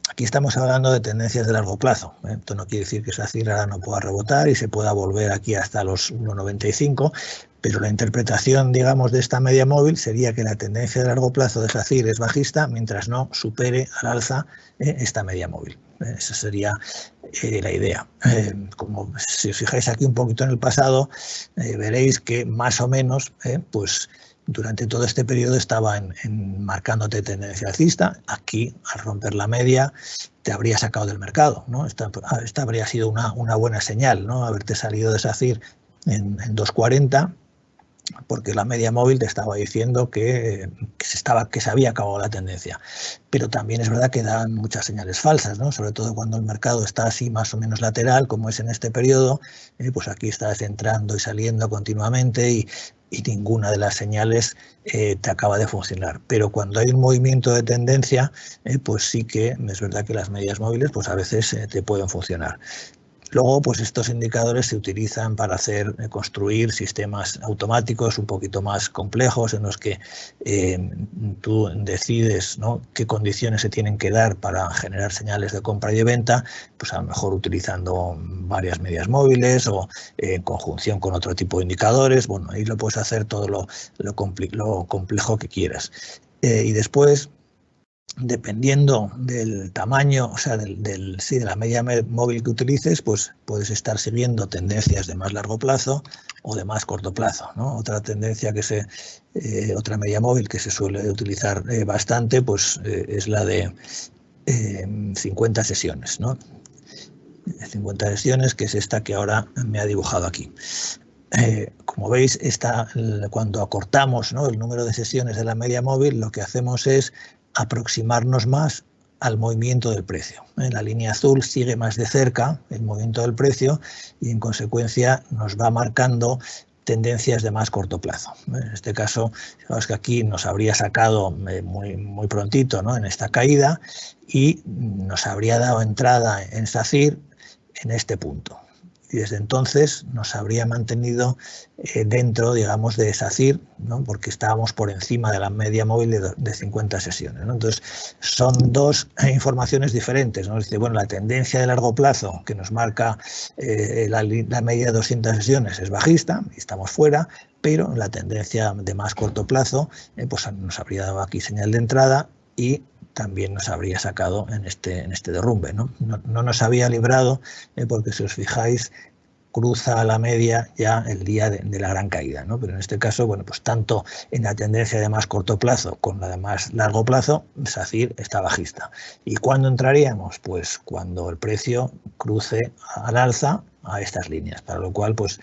Aquí estamos hablando de tendencias de largo plazo. Esto no quiere decir que SACIR ahora no pueda rebotar y se pueda volver aquí hasta los 1,95, pero la interpretación, digamos, de esta media móvil sería que la tendencia de largo plazo de SACIR es bajista mientras no supere al alza esta media móvil. Esa sería la idea. Como si os fijáis aquí un poquito en el pasado, veréis que más o menos, pues durante todo este periodo estaba marcándote tendencia alcista. Aquí, al romper la media, te habría sacado del mercado, ¿no? Esta habría sido una buena señal, ¿no? Haberte salido de SACIR en 2,40, porque la media móvil te estaba diciendo que se había acabado la tendencia. Pero también es verdad que dan muchas señales falsas, ¿no? Sobre todo cuando el mercado está así más o menos lateral, como es en este periodo, pues aquí estás entrando y saliendo continuamente y ninguna de las señales te acaba de funcionar. Pero cuando hay un movimiento de tendencia, pues sí que es verdad que las medias móviles pues a veces te pueden funcionar. Luego, pues estos indicadores se utilizan para construir sistemas automáticos un poquito más complejos en los que tú decides, ¿no?, qué condiciones se tienen que dar para generar señales de compra y de venta, pues a lo mejor utilizando varias medias móviles o en conjunción con otro tipo de indicadores. Bueno, ahí lo puedes hacer todo lo complejo que quieras. Y después, dependiendo del tamaño, o sea, de la media móvil que utilices, pues puedes estar siguiendo tendencias de más largo plazo o de más corto plazo, ¿no? Otra tendencia otra media móvil que se suele utilizar bastante, pues es la de 50 sesiones, ¿no? 50 sesiones, que es esta que ahora me ha dibujado aquí. Como veis, cuando acortamos, ¿no?, el número de sesiones de la media móvil, lo que hacemos es aproximarnos más al movimiento del precio. La línea azul sigue más de cerca el movimiento del precio y, en consecuencia, nos va marcando tendencias de más corto plazo. En este caso, fijaos que aquí nos habría sacado muy prontito, ¿no?, en esta caída, y nos habría dado entrada en SACIR en este punto. Y desde entonces nos habría mantenido dentro, digamos, de SACIR, ¿no?, porque estábamos por encima de la media móvil de 50 sesiones, ¿no? Entonces, son dos informaciones diferentes, ¿no? Dice, bueno, la tendencia de largo plazo que nos marca la media de 200 sesiones es bajista, y estamos fuera, pero la tendencia de más corto plazo pues nos habría dado aquí señal de entrada y también nos habría sacado en este derrumbe, ¿no? No nos había librado, porque si os fijáis, cruza la media ya el día de la gran caída, ¿no? Pero en este caso, bueno, pues tanto en la tendencia de más corto plazo como la de más largo plazo, SACIR está bajista. ¿Y cuándo entraríamos? Pues cuando el precio cruce al alza a estas líneas, para lo cual pues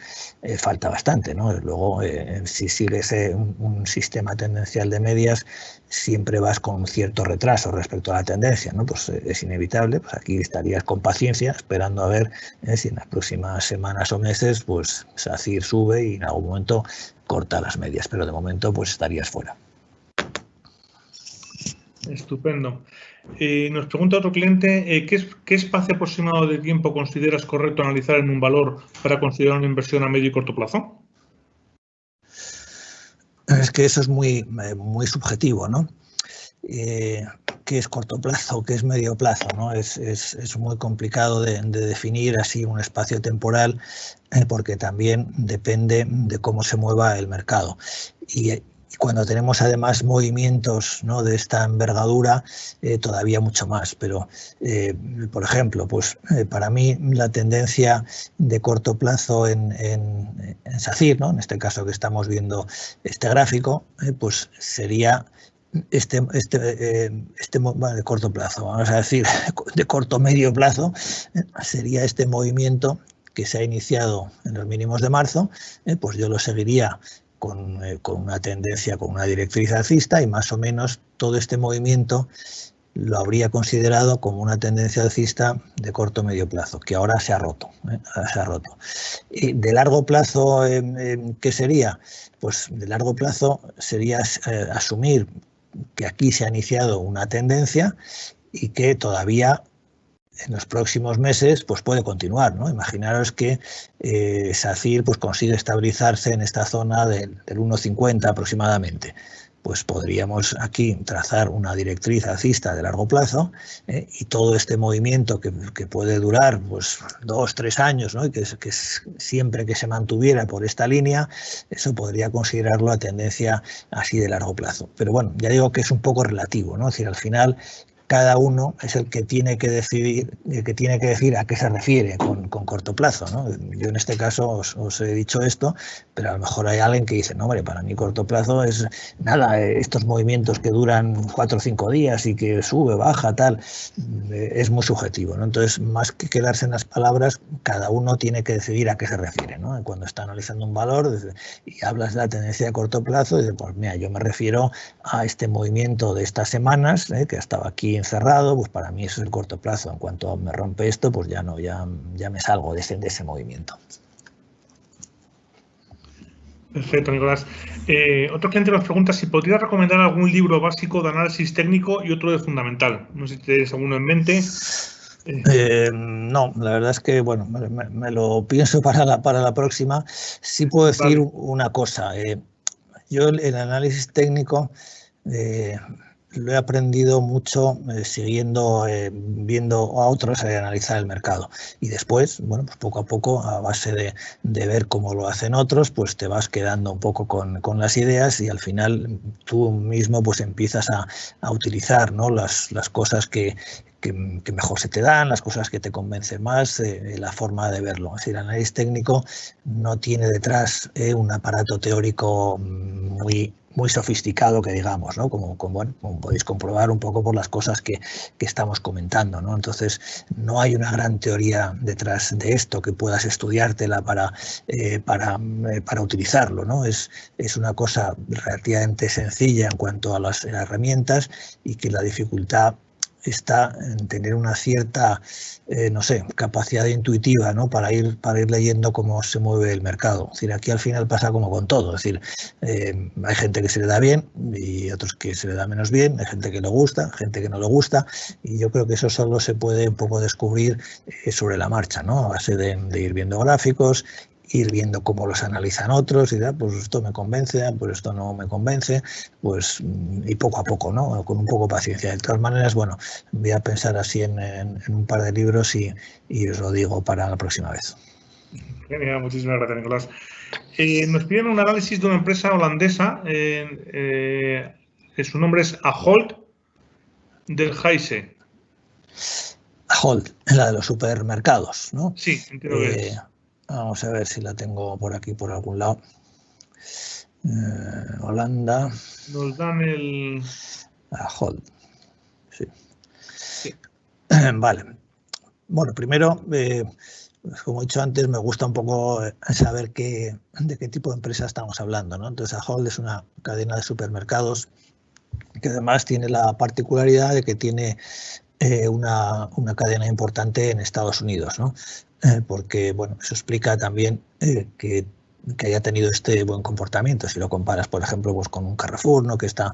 falta bastante, ¿no? Luego, si sigues un sistema tendencial de medias, siempre vas con un cierto retraso respecto a la tendencia, ¿no? Pues es inevitable, pues aquí estarías con paciencia esperando a ver si en las próximas semanas o meses pues SACIR sube y en algún momento corta las medias, pero de momento pues estarías fuera. Estupendo. Nos pregunta otro cliente, ¿qué espacio aproximado de tiempo consideras correcto analizar en un valor para considerar una inversión a medio y corto plazo? Es que eso es muy subjetivo, ¿no? ¿Qué es corto plazo? ¿Qué es medio plazo? ¿No? Es muy complicado de definir así un espacio temporal, porque también depende de cómo se mueva el mercado. Y cuando tenemos además movimientos, ¿no?, de esta envergadura, todavía mucho más. Pero, por ejemplo, pues para mí la tendencia de corto plazo en SACIR, ¿no?, en este caso que estamos viendo este gráfico, pues sería de corto plazo, vamos a decir de corto medio plazo, sería este movimiento que se ha iniciado en los mínimos de marzo, pues yo lo seguiría con una tendencia, con una directriz alcista, y más o menos todo este movimiento lo habría considerado como una tendencia alcista de corto medio plazo, que ahora se ha roto. Y de largo plazo, ¿qué sería? Pues de largo plazo sería asumir que aquí se ha iniciado una tendencia y que todavía en los próximos meses pues puede continuar, ¿no? Imaginaros que SACIR pues consigue estabilizarse en esta zona del 1,50 aproximadamente. Pues podríamos aquí trazar una directriz alcista de largo plazo, y todo este movimiento que puede durar pues 2 o 3 años, ¿no? Y que siempre que se mantuviera por esta línea, eso podría considerarlo la tendencia así de largo plazo. Pero bueno, ya digo que es un poco relativo, ¿no? Es decir, al final cada uno es el que tiene que decir a qué se refiere con corto plazo, ¿no? Yo en este caso os he dicho esto, pero a lo mejor hay alguien que dice, no, hombre, para mí corto plazo es nada, estos movimientos que duran 4 o 5 días y que sube, baja, tal, es muy subjetivo, ¿no? Entonces, más que quedarse en las palabras, cada uno tiene que decidir a qué se refiere, ¿no? Cuando está analizando un valor y hablas de la tendencia de corto plazo, dices, pues mira, yo me refiero a este movimiento de estas semanas, que estaba aquí encerrado, pues para mí eso es el corto plazo. En cuanto me rompe esto, pues ya no, ya me salgo de ese movimiento. Perfecto, Nicolás. Otro cliente nos pregunta si podría recomendar algún libro básico de análisis técnico y otro de fundamental. No sé si tienes alguno en mente. No, la verdad es que bueno, me lo pienso para la próxima. Sí puedo decir una cosa. Yo el análisis técnico lo he aprendido mucho siguiendo, viendo a otros analizar el mercado. Y después, bueno, pues poco a poco, a base de ver cómo lo hacen otros, pues te vas quedando un poco con las ideas y al final tú mismo pues empiezas a utilizar, ¿no? las cosas que mejor se te dan, las cosas que te convencen más, la forma de verlo. Es decir, el análisis técnico no tiene detrás un aparato teórico muy sofisticado, que digamos, ¿no? Como podéis comprobar un poco por las cosas que estamos comentando, ¿no? Entonces, no hay una gran teoría detrás de esto que puedas estudiártela para utilizarlo, ¿no? Es una cosa relativamente sencilla en cuanto a las herramientas y que la dificultad está en tener una cierta, no sé, capacidad intuitiva, ¿no? para ir leyendo cómo se mueve el mercado. Es decir, aquí al final pasa como con todo. Es decir, hay gente que se le da bien y otros que se le da menos bien, hay gente que le gusta, gente que no le gusta, y yo creo que eso solo se puede un poco descubrir sobre la marcha, ¿no? A base de ir viendo gráficos, ir viendo cómo los analizan otros y pues esto me convence, pues esto no me convence, pues y poco a poco, ¿no? Con un poco de paciencia. De todas maneras, bueno, voy a pensar así en un par de libros y os lo digo para la próxima vez. Genial, muchísimas gracias, Nicolás. Nos piden un análisis de una empresa holandesa, su nombre es Ahold del Heise. Ahold, la de los supermercados, ¿no? Sí, entiendo que es. Vamos a ver si la tengo por aquí, por algún lado. Holanda. Nos dan el... Ahold. Sí. Vale. Bueno, primero, como he dicho antes, me gusta un poco saber de qué tipo de empresa estamos hablando, ¿no? Entonces, Ahold es una cadena de supermercados que además tiene la particularidad de que tiene una cadena importante en Estados Unidos, ¿no? Porque, bueno, eso explica también que haya tenido este buen comportamiento. Si lo comparas, por ejemplo, pues con un Carrefour, ¿no? Que está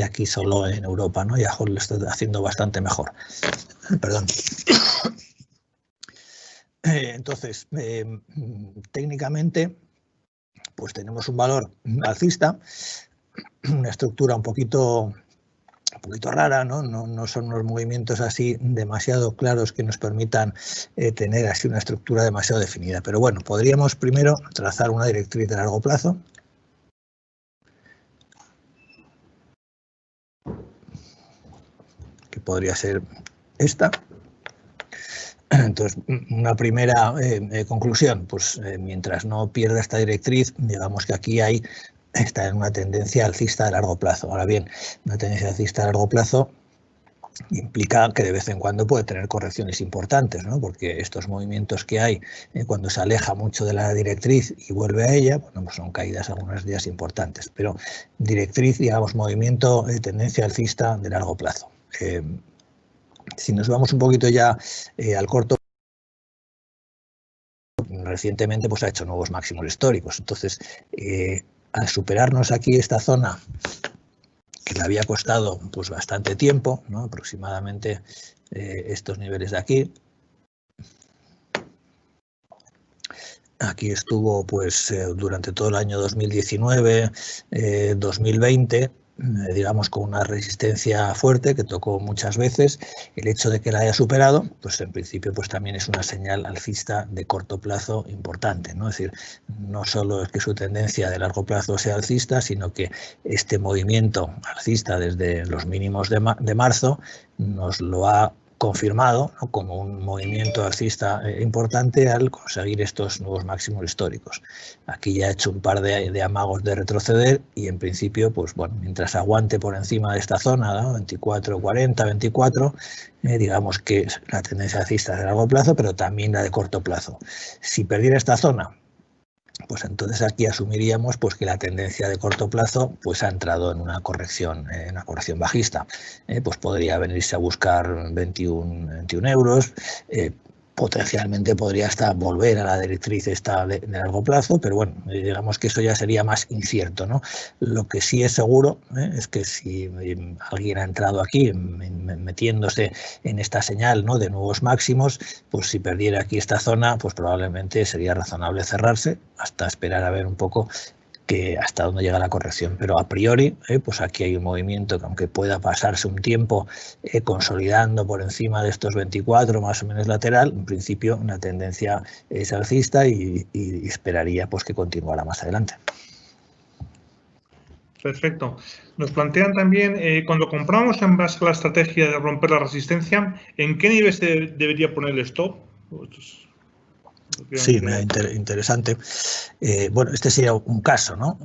aquí solo en Europa, ¿no? Y Ahold lo está haciendo bastante mejor. Perdón. Entonces, técnicamente, pues tenemos un valor alcista, una estructura un poquito rara, ¿no? No son unos movimientos así demasiado claros que nos permitan tener así una estructura demasiado definida. Pero bueno, podríamos primero trazar una directriz de largo plazo. Que podría ser esta. Entonces, una primera conclusión, pues mientras no pierda esta directriz, digamos que aquí está en una tendencia alcista de largo plazo. Ahora bien, una tendencia alcista de largo plazo implica que de vez en cuando puede tener correcciones importantes, ¿no? Porque estos movimientos que hay cuando se aleja mucho de la directriz y vuelve a ella, bueno, pues son caídas algunos días importantes. Pero directriz, digamos, movimiento de tendencia alcista de largo plazo. Si nos vamos un poquito ya al corto, recientemente pues ha hecho nuevos máximos históricos. Entonces, al superarnos aquí esta zona que le había costado pues bastante tiempo, ¿no? Aproximadamente estos niveles de aquí. Aquí estuvo pues durante todo el año 2019, 2020, digamos con una resistencia fuerte que tocó muchas veces. El hecho de que la haya superado, pues en principio pues también es una señal alcista de corto plazo importante, ¿no? Es decir, no solo es que su tendencia de largo plazo sea alcista, sino que este movimiento alcista desde los mínimos de marzo nos lo ha confirmado, ¿no? Como un movimiento alcista importante al conseguir estos nuevos máximos históricos. Aquí ya ha hecho un par de amagos de retroceder y en principio, pues bueno, mientras aguante por encima de esta zona, ¿no? 24, 40, 24, digamos que la tendencia alcista es de largo plazo, pero también la de corto plazo. Si perdiera esta zona, pues entonces aquí asumiríamos pues que la tendencia de corto plazo pues ha entrado en una corrección bajista. Pues podría venirse a buscar 21 euros. Potencialmente podría hasta volver a la directriz esta de largo plazo, pero bueno, digamos que eso ya sería más incierto, ¿no? Lo que sí es seguro es que si alguien ha entrado aquí metiéndose en esta señal, ¿no? De nuevos máximos, pues si perdiera aquí esta zona, pues probablemente sería razonable cerrarse hasta esperar a ver un poco que hasta dónde llega la corrección, pero a priori pues aquí hay un movimiento que aunque pueda pasarse un tiempo consolidando por encima de estos 24 más o menos lateral, en principio una tendencia es alcista y esperaría pues que continuara más adelante. Perfecto. Nos plantean también, cuando compramos en base a la estrategia de romper la resistencia, ¿en qué nivel se debería poner el stop? Sí, interesante. Bueno, este sería un caso, ¿no?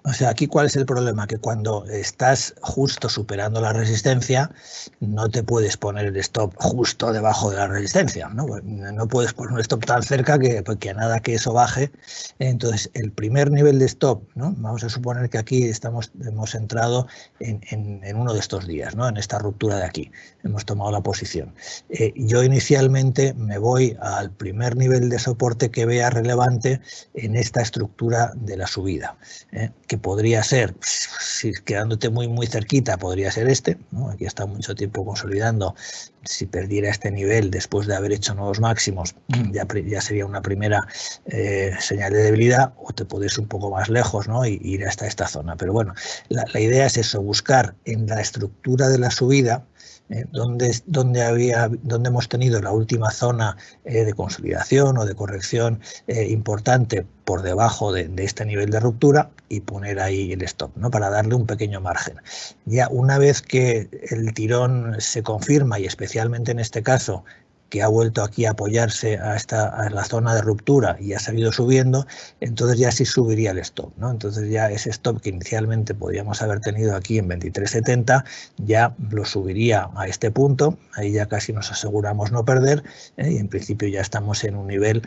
O sea, aquí ¿cuál es el problema? Que cuando estás justo superando la resistencia, no te puedes poner el stop justo debajo de la resistencia, ¿no? No puedes poner un stop tan cerca que a nada que eso baje. Entonces, el primer nivel de stop, ¿no? Vamos a suponer que aquí hemos entrado en uno de estos días, ¿no? En esta ruptura de aquí. Hemos tomado la posición. Yo inicialmente me voy al primer nivel de soporte que vea relevante en esta estructura de la subida, que podría ser, si quedándote muy cerquita, podría ser este, ¿no? Aquí está mucho tiempo consolidando. Si perdiera este nivel después de haber hecho nuevos máximos, ya sería una primera señal de debilidad, o te puedes ir un poco más lejos, ¿no? Y ir hasta esta zona. Pero bueno, la idea es eso, buscar en la estructura de la subida donde hemos tenido la última zona de consolidación o de corrección importante por debajo de este nivel de ruptura y poner ahí el stop, ¿no? Para darle un pequeño margen. Ya una vez que el tirón se confirma, y especialmente en este caso que ha vuelto aquí a apoyarse a la zona de ruptura y ha seguido subiendo, entonces ya sí subiría el stop, ¿no? Entonces ya ese stop que inicialmente podríamos haber tenido aquí en 23.70, ya lo subiría a este punto, ahí ya casi nos aseguramos no perder, y en principio ya estamos en un nivel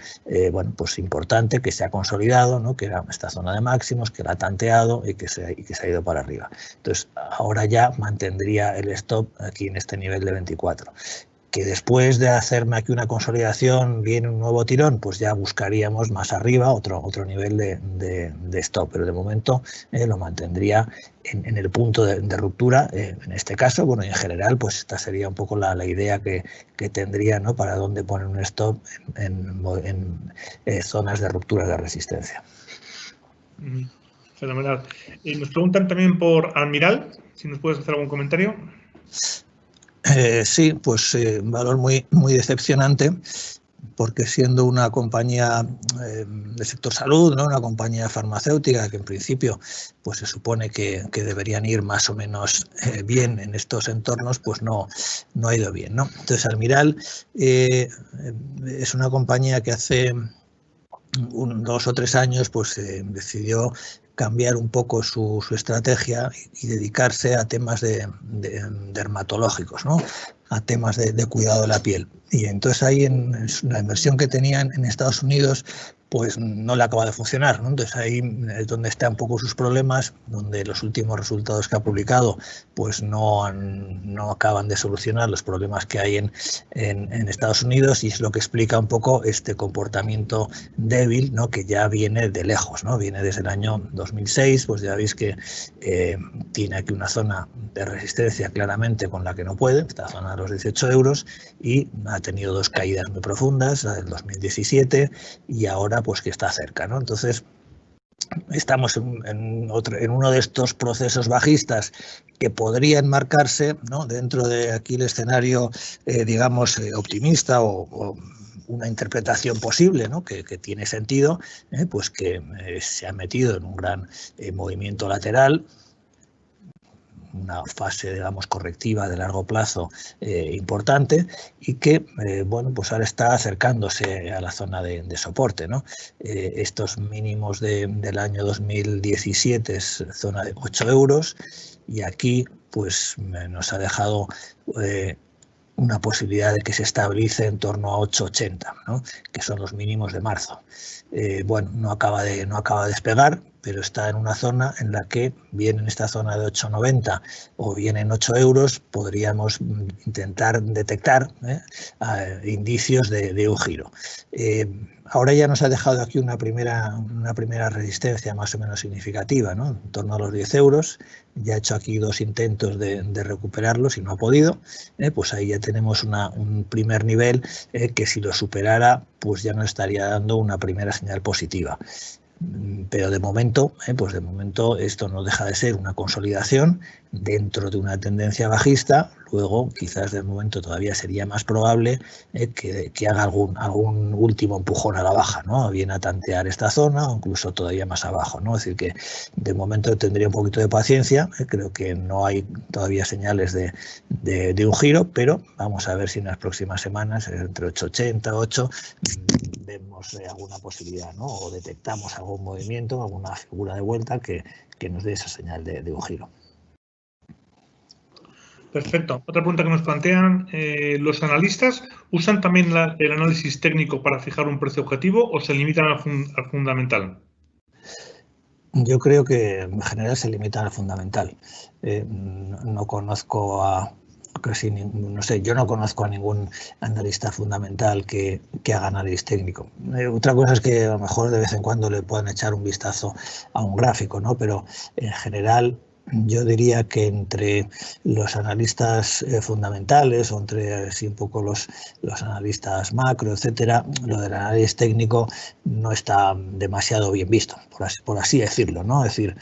bueno, pues importante, que se ha consolidado, ¿no? Que era esta zona de máximos, que la ha tanteado y que se ha ido para arriba. Entonces ahora ya mantendría el stop aquí en este nivel de 24. Que después de hacerme aquí una consolidación viene un nuevo tirón, pues ya buscaríamos más arriba otro nivel de stop, pero de momento lo mantendría en el punto de ruptura, en este caso, bueno, y en general, pues esta sería un poco la idea que tendría, ¿no? Para dónde poner un stop en zonas de ruptura de resistencia. Fenomenal. Nos preguntan también por Almiral, si nos puedes hacer algún comentario. Sí, pues un valor muy decepcionante, porque siendo una compañía del sector salud, ¿no? Una compañía farmacéutica que en principio pues se supone que deberían ir más o menos bien en estos entornos, pues no ha ido bien, ¿no? Entonces Almiral es una compañía que hace 2 o 3 años pues decidió cambiar un poco su estrategia y dedicarse a temas dermatológicos, ¿no? a temas de cuidado de la piel. Y entonces ahí en la inversión que tenían en Estados Unidos pues no le acaba de funcionar, ¿no? Entonces ahí es donde están un poco sus problemas, donde los últimos resultados que ha publicado pues no acaban de solucionar los problemas que hay en Estados Unidos, y es lo que explica un poco este comportamiento débil, ¿no? Que ya viene de lejos, ¿no? Viene desde el año 2006, pues ya veis que tiene aquí una zona de resistencia claramente con la que no puede, esta zona de los 18 euros, y ha tenido dos caídas muy profundas, la del 2017 y ahora pues que está cerca, ¿no? Entonces estamos en uno de estos procesos bajistas que podrían marcarse, ¿no? Dentro de aquí el escenario, digamos, optimista o una interpretación posible, ¿no? que tiene sentido, pues que se ha metido en un gran movimiento lateral, una fase, digamos, correctiva de largo plazo importante, y que, bueno, pues ahora está acercándose a la zona de soporte, ¿no? Estos mínimos del año 2017 es zona de 8 euros, y aquí pues nos ha dejado una posibilidad de que se estabilice en torno a 8,80, ¿no? Que son los mínimos de marzo. Bueno, no acaba de despegar, pero está en una zona en la que, bien en esta zona de 8,90 o bien en 8 euros, podríamos intentar detectar indicios de un giro. Ahora ya nos ha dejado aquí una primera resistencia más o menos significativa, ¿no? En torno a los 10 euros. Ya ha hecho aquí dos intentos de recuperarlos y no ha podido. Pues ahí ya tenemos un primer nivel que, si lo superara, pues ya nos estaría dando una primera señal positiva. Pero de momento, pues de momento esto no deja de ser una consolidación dentro de una tendencia bajista. Luego, quizás de momento todavía sería más probable que haga algún último empujón a la baja, ¿no? Bien a tantear esta zona o incluso todavía más abajo, ¿no? Es decir, que de momento tendría un poquito de paciencia. Creo que no hay todavía señales de un giro, pero vamos a ver si en las próximas semanas, entre 8,80 y 8, vemos alguna posibilidad, ¿no? O detectamos algún movimiento, alguna figura de vuelta que nos dé esa señal de un giro. Perfecto. Otra pregunta que nos plantean, ¿los analistas usan también el análisis técnico para fijar un precio objetivo o se limitan al fundamental? Yo creo que en general se limitan al fundamental. No conozco no sé, yo no conozco a ningún analista fundamental que haga análisis técnico. Otra cosa es que a lo mejor de vez en cuando le puedan echar un vistazo a un gráfico, ¿no? Pero en general yo diría que entre los analistas fundamentales o entre así un poco los analistas macro, etcétera, lo del análisis técnico no está demasiado bien visto, por así decirlo, ¿no? Es decir,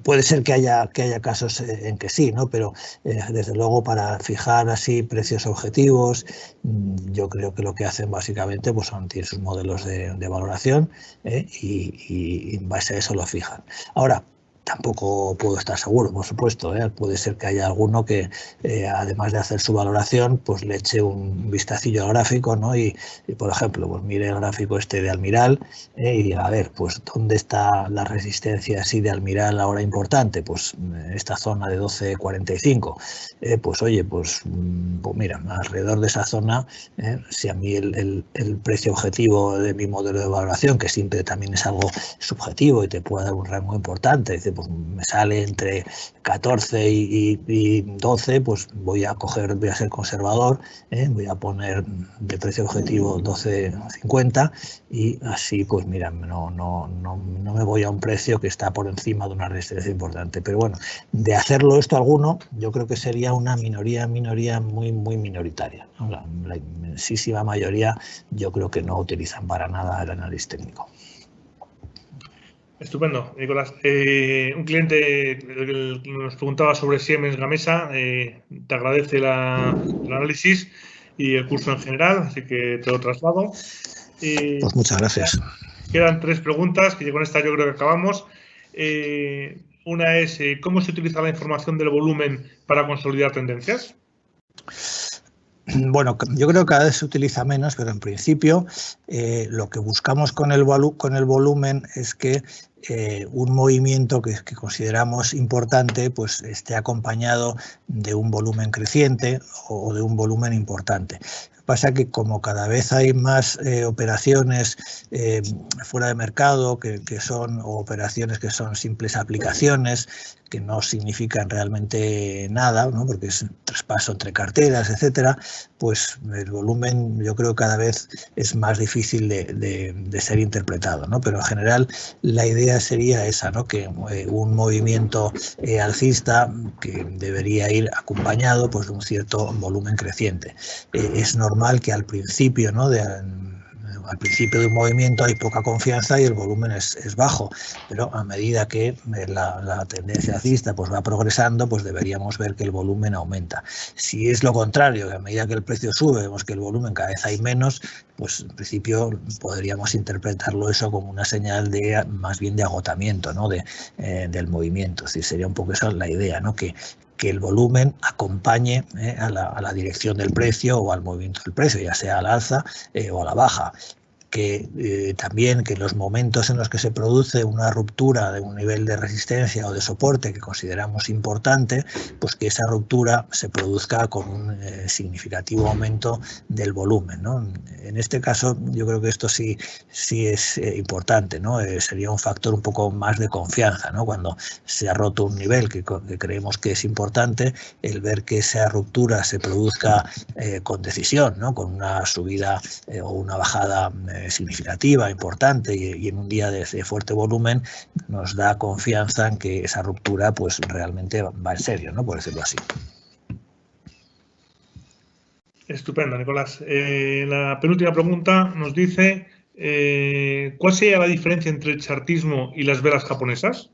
puede ser que haya casos en que sí, ¿no? Pero desde luego para fijar así precios objetivos, yo creo que lo que hacen básicamente pues tienen sus modelos de valoración y en base a eso lo fijan. Ahora, tampoco puedo estar seguro, por supuesto, puede ser que haya alguno que, además de hacer su valoración, pues le eche un vistacillo al gráfico, ¿no? Y por ejemplo, pues mire el gráfico este de Almiral y diga, a ver, pues ¿dónde está la resistencia así de Almiral ahora importante? Pues esta zona de 12,45. Pues oye, pues mira, alrededor de esa zona, si a mí el precio objetivo de mi modelo de valoración, que siempre también es algo subjetivo y te puede dar un rango importante, dice, pues me sale entre 14 y 12, pues voy a ser conservador, voy a poner de precio objetivo 12,50 y así pues mira, no me voy a un precio que está por encima de una resistencia importante. Pero bueno, de hacerlo esto alguno, yo creo que sería una minoría muy minoritaria, ¿no? La inmensísima mayoría yo creo que no utilizan para nada el análisis técnico. Estupendo, Nicolás. Un cliente nos preguntaba sobre Siemens Gamesa. Te agradece el análisis y el curso en general, así que te lo traslado. Pues muchas gracias. Quedan 3 preguntas, que con esta yo creo que acabamos. Una es, ¿cómo se utiliza la información del volumen para consolidar tendencias? Bueno, yo creo que cada vez se utiliza menos, pero en principio lo que buscamos con el volumen es que un movimiento que consideramos importante pues esté acompañado de un volumen creciente o de un volumen importante. Pasa que como cada vez hay más operaciones fuera de mercado que son operaciones que son simples aplicaciones, que no significan realmente nada, ¿no? Porque es un traspaso entre carteras, etcétera, pues el volumen yo creo cada vez es más difícil de ser interpretado, ¿no? Pero en general la idea sería esa, ¿no? Que un movimiento alcista que debería ir acompañado pues, de un cierto volumen creciente. Es normal que al principio, ¿no? Al principio de un movimiento hay poca confianza y el volumen es bajo, pero a medida que la tendencia alcista pues va progresando, pues deberíamos ver que el volumen aumenta. Si es lo contrario, que a medida que el precio sube, vemos que el volumen cada vez hay menos, pues en principio podríamos interpretarlo eso como una señal de más bien de agotamiento, ¿no? Del movimiento. Es decir, sería un poco esa la idea, ¿no? Que el volumen acompañe a la dirección del precio o al movimiento del precio, ya sea al alza o a la baja. Que también que los momentos en los que se produce una ruptura de un nivel de resistencia o de soporte que consideramos importante, pues que esa ruptura se produzca con un significativo aumento del volumen, ¿no? En este caso yo creo que esto sí es importante, ¿no? Sería un factor un poco más de confianza, ¿no? Cuando se ha roto un nivel que creemos que es importante, el ver que esa ruptura se produzca con decisión, ¿no? Con una subida o una bajada significativa, importante y en un día de fuerte volumen, nos da confianza en que esa ruptura pues realmente va en serio, ¿no? Por decirlo así. Estupendo, Nicolás. La penúltima pregunta nos dice ¿cuál sería la diferencia entre el chartismo y las velas japonesas?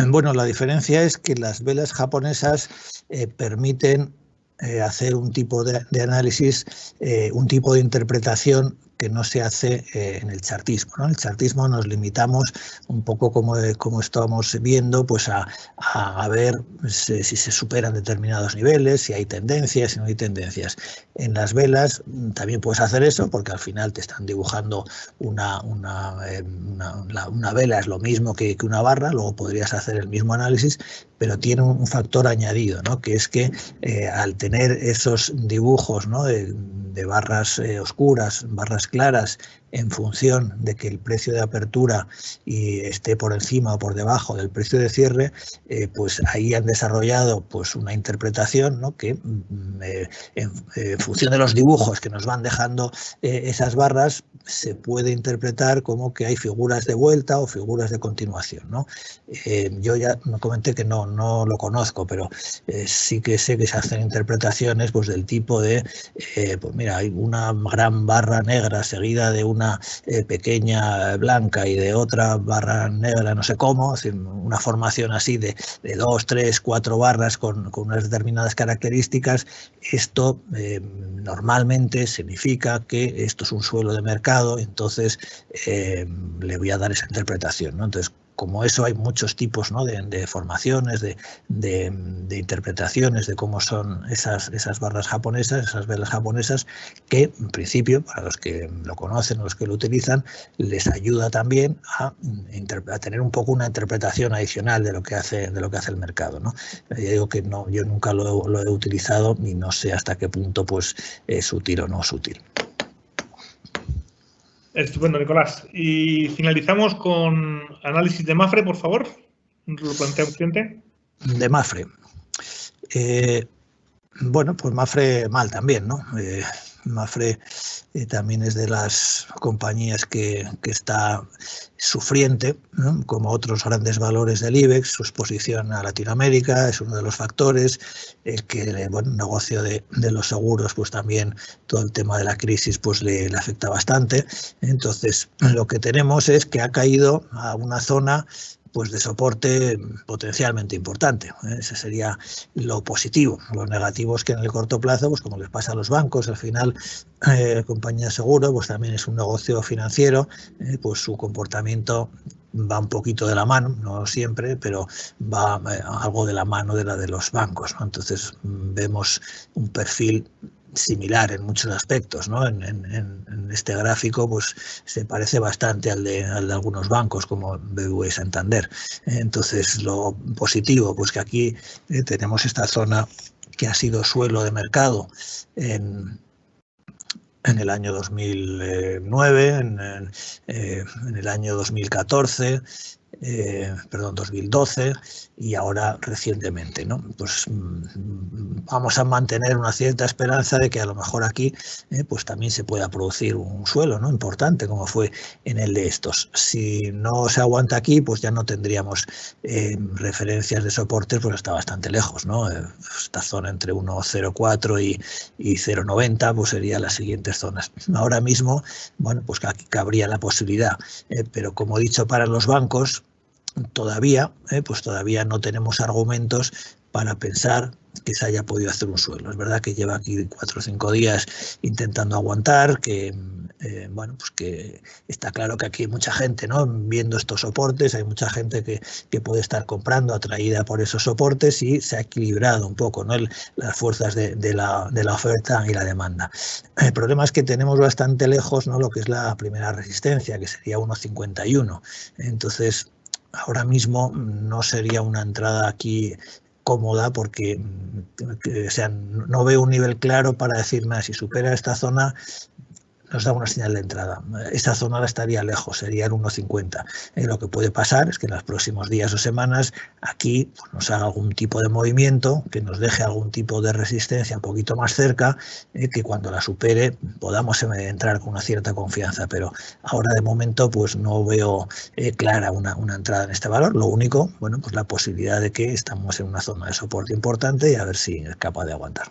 Bueno, la diferencia es que las velas japonesas permiten hacer un tipo de análisis, un tipo de interpretación que no se hace en el chartismo, ¿no? En el chartismo nos limitamos un poco como estamos viendo, pues a ver si se superan determinados niveles, si hay tendencias, si no hay tendencias. En las velas también puedes hacer eso porque al final te están dibujando una vela, es lo mismo que una barra, luego podrías hacer el mismo análisis, pero tiene un factor añadido, ¿no? Que es que al tener esos dibujos, ¿no? de barras oscuras, barras claras, en función de que el precio de apertura esté por encima o por debajo del precio de cierre, pues ahí han desarrollado pues una interpretación, ¿no? Que en función de los dibujos que nos van dejando esas barras, se puede interpretar como que hay figuras de vuelta o figuras de continuación, ¿no? Yo ya comenté que no lo conozco, pero sí que sé que se hacen interpretaciones pues del tipo de, pues mira, hay una gran barra negra seguida de una pequeña blanca y de otra barra negra, no sé cómo, es decir, una formación así de 2, 3, 4 barras con unas determinadas características. Esto normalmente significa que esto es un suelo de mercado, entonces le voy a dar esa interpretación, ¿no? Entonces, como eso hay muchos tipos, ¿no? de formaciones, de interpretaciones de cómo son esas barras japonesas, esas velas japonesas, que en principio, para los que lo conocen o los que lo utilizan, les ayuda también a tener un poco una interpretación adicional de lo que hace el mercado, ¿no? Ya digo que no, yo nunca lo he utilizado y no sé hasta qué punto pues, es útil o no es útil. Estupendo, Nicolás. Y finalizamos con análisis de Mafre, por favor. ¿Lo plantea un cliente? De Mafre. Bueno, pues Mafre mal también, ¿no? Mafre también es de las compañías que está sufriente, ¿no? Como otros grandes valores del IBEX, su exposición a Latinoamérica es uno de los factores, el que bueno, el negocio de los seguros, pues también todo el tema de la crisis pues le afecta bastante. Entonces, lo que tenemos es que ha caído a una zona pues de soporte potencialmente importante. Ese sería lo positivo. Lo negativo es que en el corto plazo, pues como les pasa a los bancos, al final compañía de seguro pues también es un negocio financiero, pues su comportamiento va un poquito de la mano, no siempre, pero va algo de la mano de la de los bancos, ¿no? Entonces vemos un perfil similar en muchos aspectos, ¿no? En este gráfico pues se parece bastante al de algunos bancos como BBVA y Santander. Entonces lo positivo pues que aquí tenemos esta zona que ha sido suelo de mercado en el año 2009, en el año 2014, 2012 y ahora recientemente, ¿no? Pues vamos a mantener una cierta esperanza de que a lo mejor aquí pues también se pueda producir un suelo, ¿no? Importante como fue en el de estos. Si no se aguanta aquí, pues ya no tendríamos referencias de soportes, pues está bastante lejos, ¿no? Esta zona entre 1,04 y 0,90 pues sería las siguientes zonas. Ahora mismo, bueno, pues aquí cabría la posibilidad, pero como he dicho, para los bancos todavía no tenemos argumentos para pensar que se haya podido hacer un suelo. Es verdad que lleva aquí 4 o 5 días intentando aguantar, que bueno, pues que está claro que aquí hay mucha gente, ¿no? Viendo estos soportes, hay mucha gente que puede estar comprando atraída por esos soportes y se ha equilibrado un poco, ¿no? Las fuerzas de la oferta y la demanda. El problema es que tenemos bastante lejos, ¿no? Lo que es la primera resistencia, que sería 1,51. Entonces, ahora mismo no sería una entrada aquí cómoda porque o sea, no veo un nivel claro para decirme si supera esta zona nos da una señal de entrada. Esta zona estaría lejos, sería el 1,50. Lo que puede pasar es que en los próximos días o semanas aquí pues, nos haga algún tipo de movimiento, que nos deje algún tipo de resistencia un poquito más cerca, que cuando la supere podamos entrar con una cierta confianza. Pero ahora de momento pues no veo clara una entrada en este valor. Lo único, bueno, pues la posibilidad de que estamos en una zona de soporte importante y a ver si es capaz de aguantar.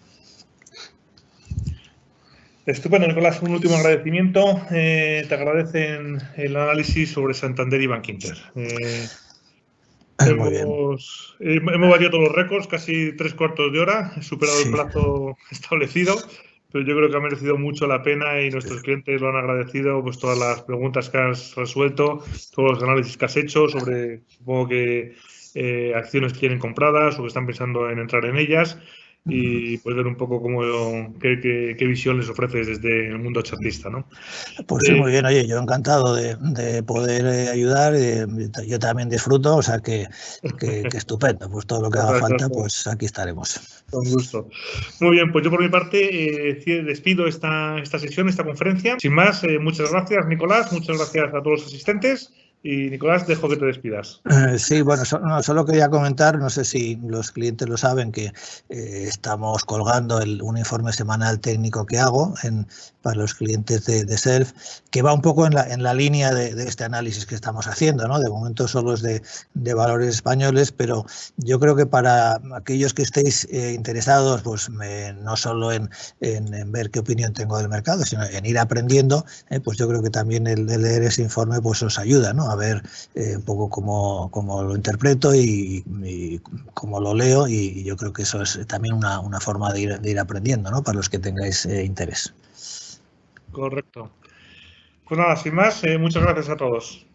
Estupendo, Nicolás. Un último agradecimiento. Te agradecen el análisis sobre Santander y Bankinter. Hemos batido todos los récords, casi 3/4 de hora. He superado el plazo establecido, pero yo creo que ha merecido mucho la pena y nuestros clientes lo han agradecido. Pues todas las preguntas que has resuelto, todos los análisis que has hecho sobre, supongo que acciones que tienen compradas o que están pensando en entrar en ellas. Y pues ver un poco qué visión les ofreces desde el mundo chartista, ¿no? Pues sí, muy bien. Oye, yo encantado de poder ayudar. Yo también disfruto, o sea que estupendo. Pues todo lo que haga falta, pues aquí estaremos. Con gusto. Muy bien, pues yo por mi parte despido esta sesión, esta conferencia. Sin más, muchas gracias, Nicolás. Muchas gracias a todos los asistentes. Y Nicolás, dejo que te despidas. Sí, bueno, solo quería comentar, no sé si los clientes lo saben, que estamos colgando un informe semanal técnico que hago para los clientes de Self, que va un poco en la línea de este análisis que estamos haciendo, ¿no? De momento solo es de valores españoles, pero yo creo que para aquellos que estéis interesados, pues no solo en ver qué opinión tengo del mercado, sino en ir aprendiendo, pues yo creo que también el leer ese informe pues os ayuda, ¿no? A ver un poco cómo lo interpreto y cómo lo leo, y yo creo que eso es también una forma de ir aprendiendo, ¿no? Para los que tengáis interés. Correcto. Pues nada, sin más, muchas gracias a todos.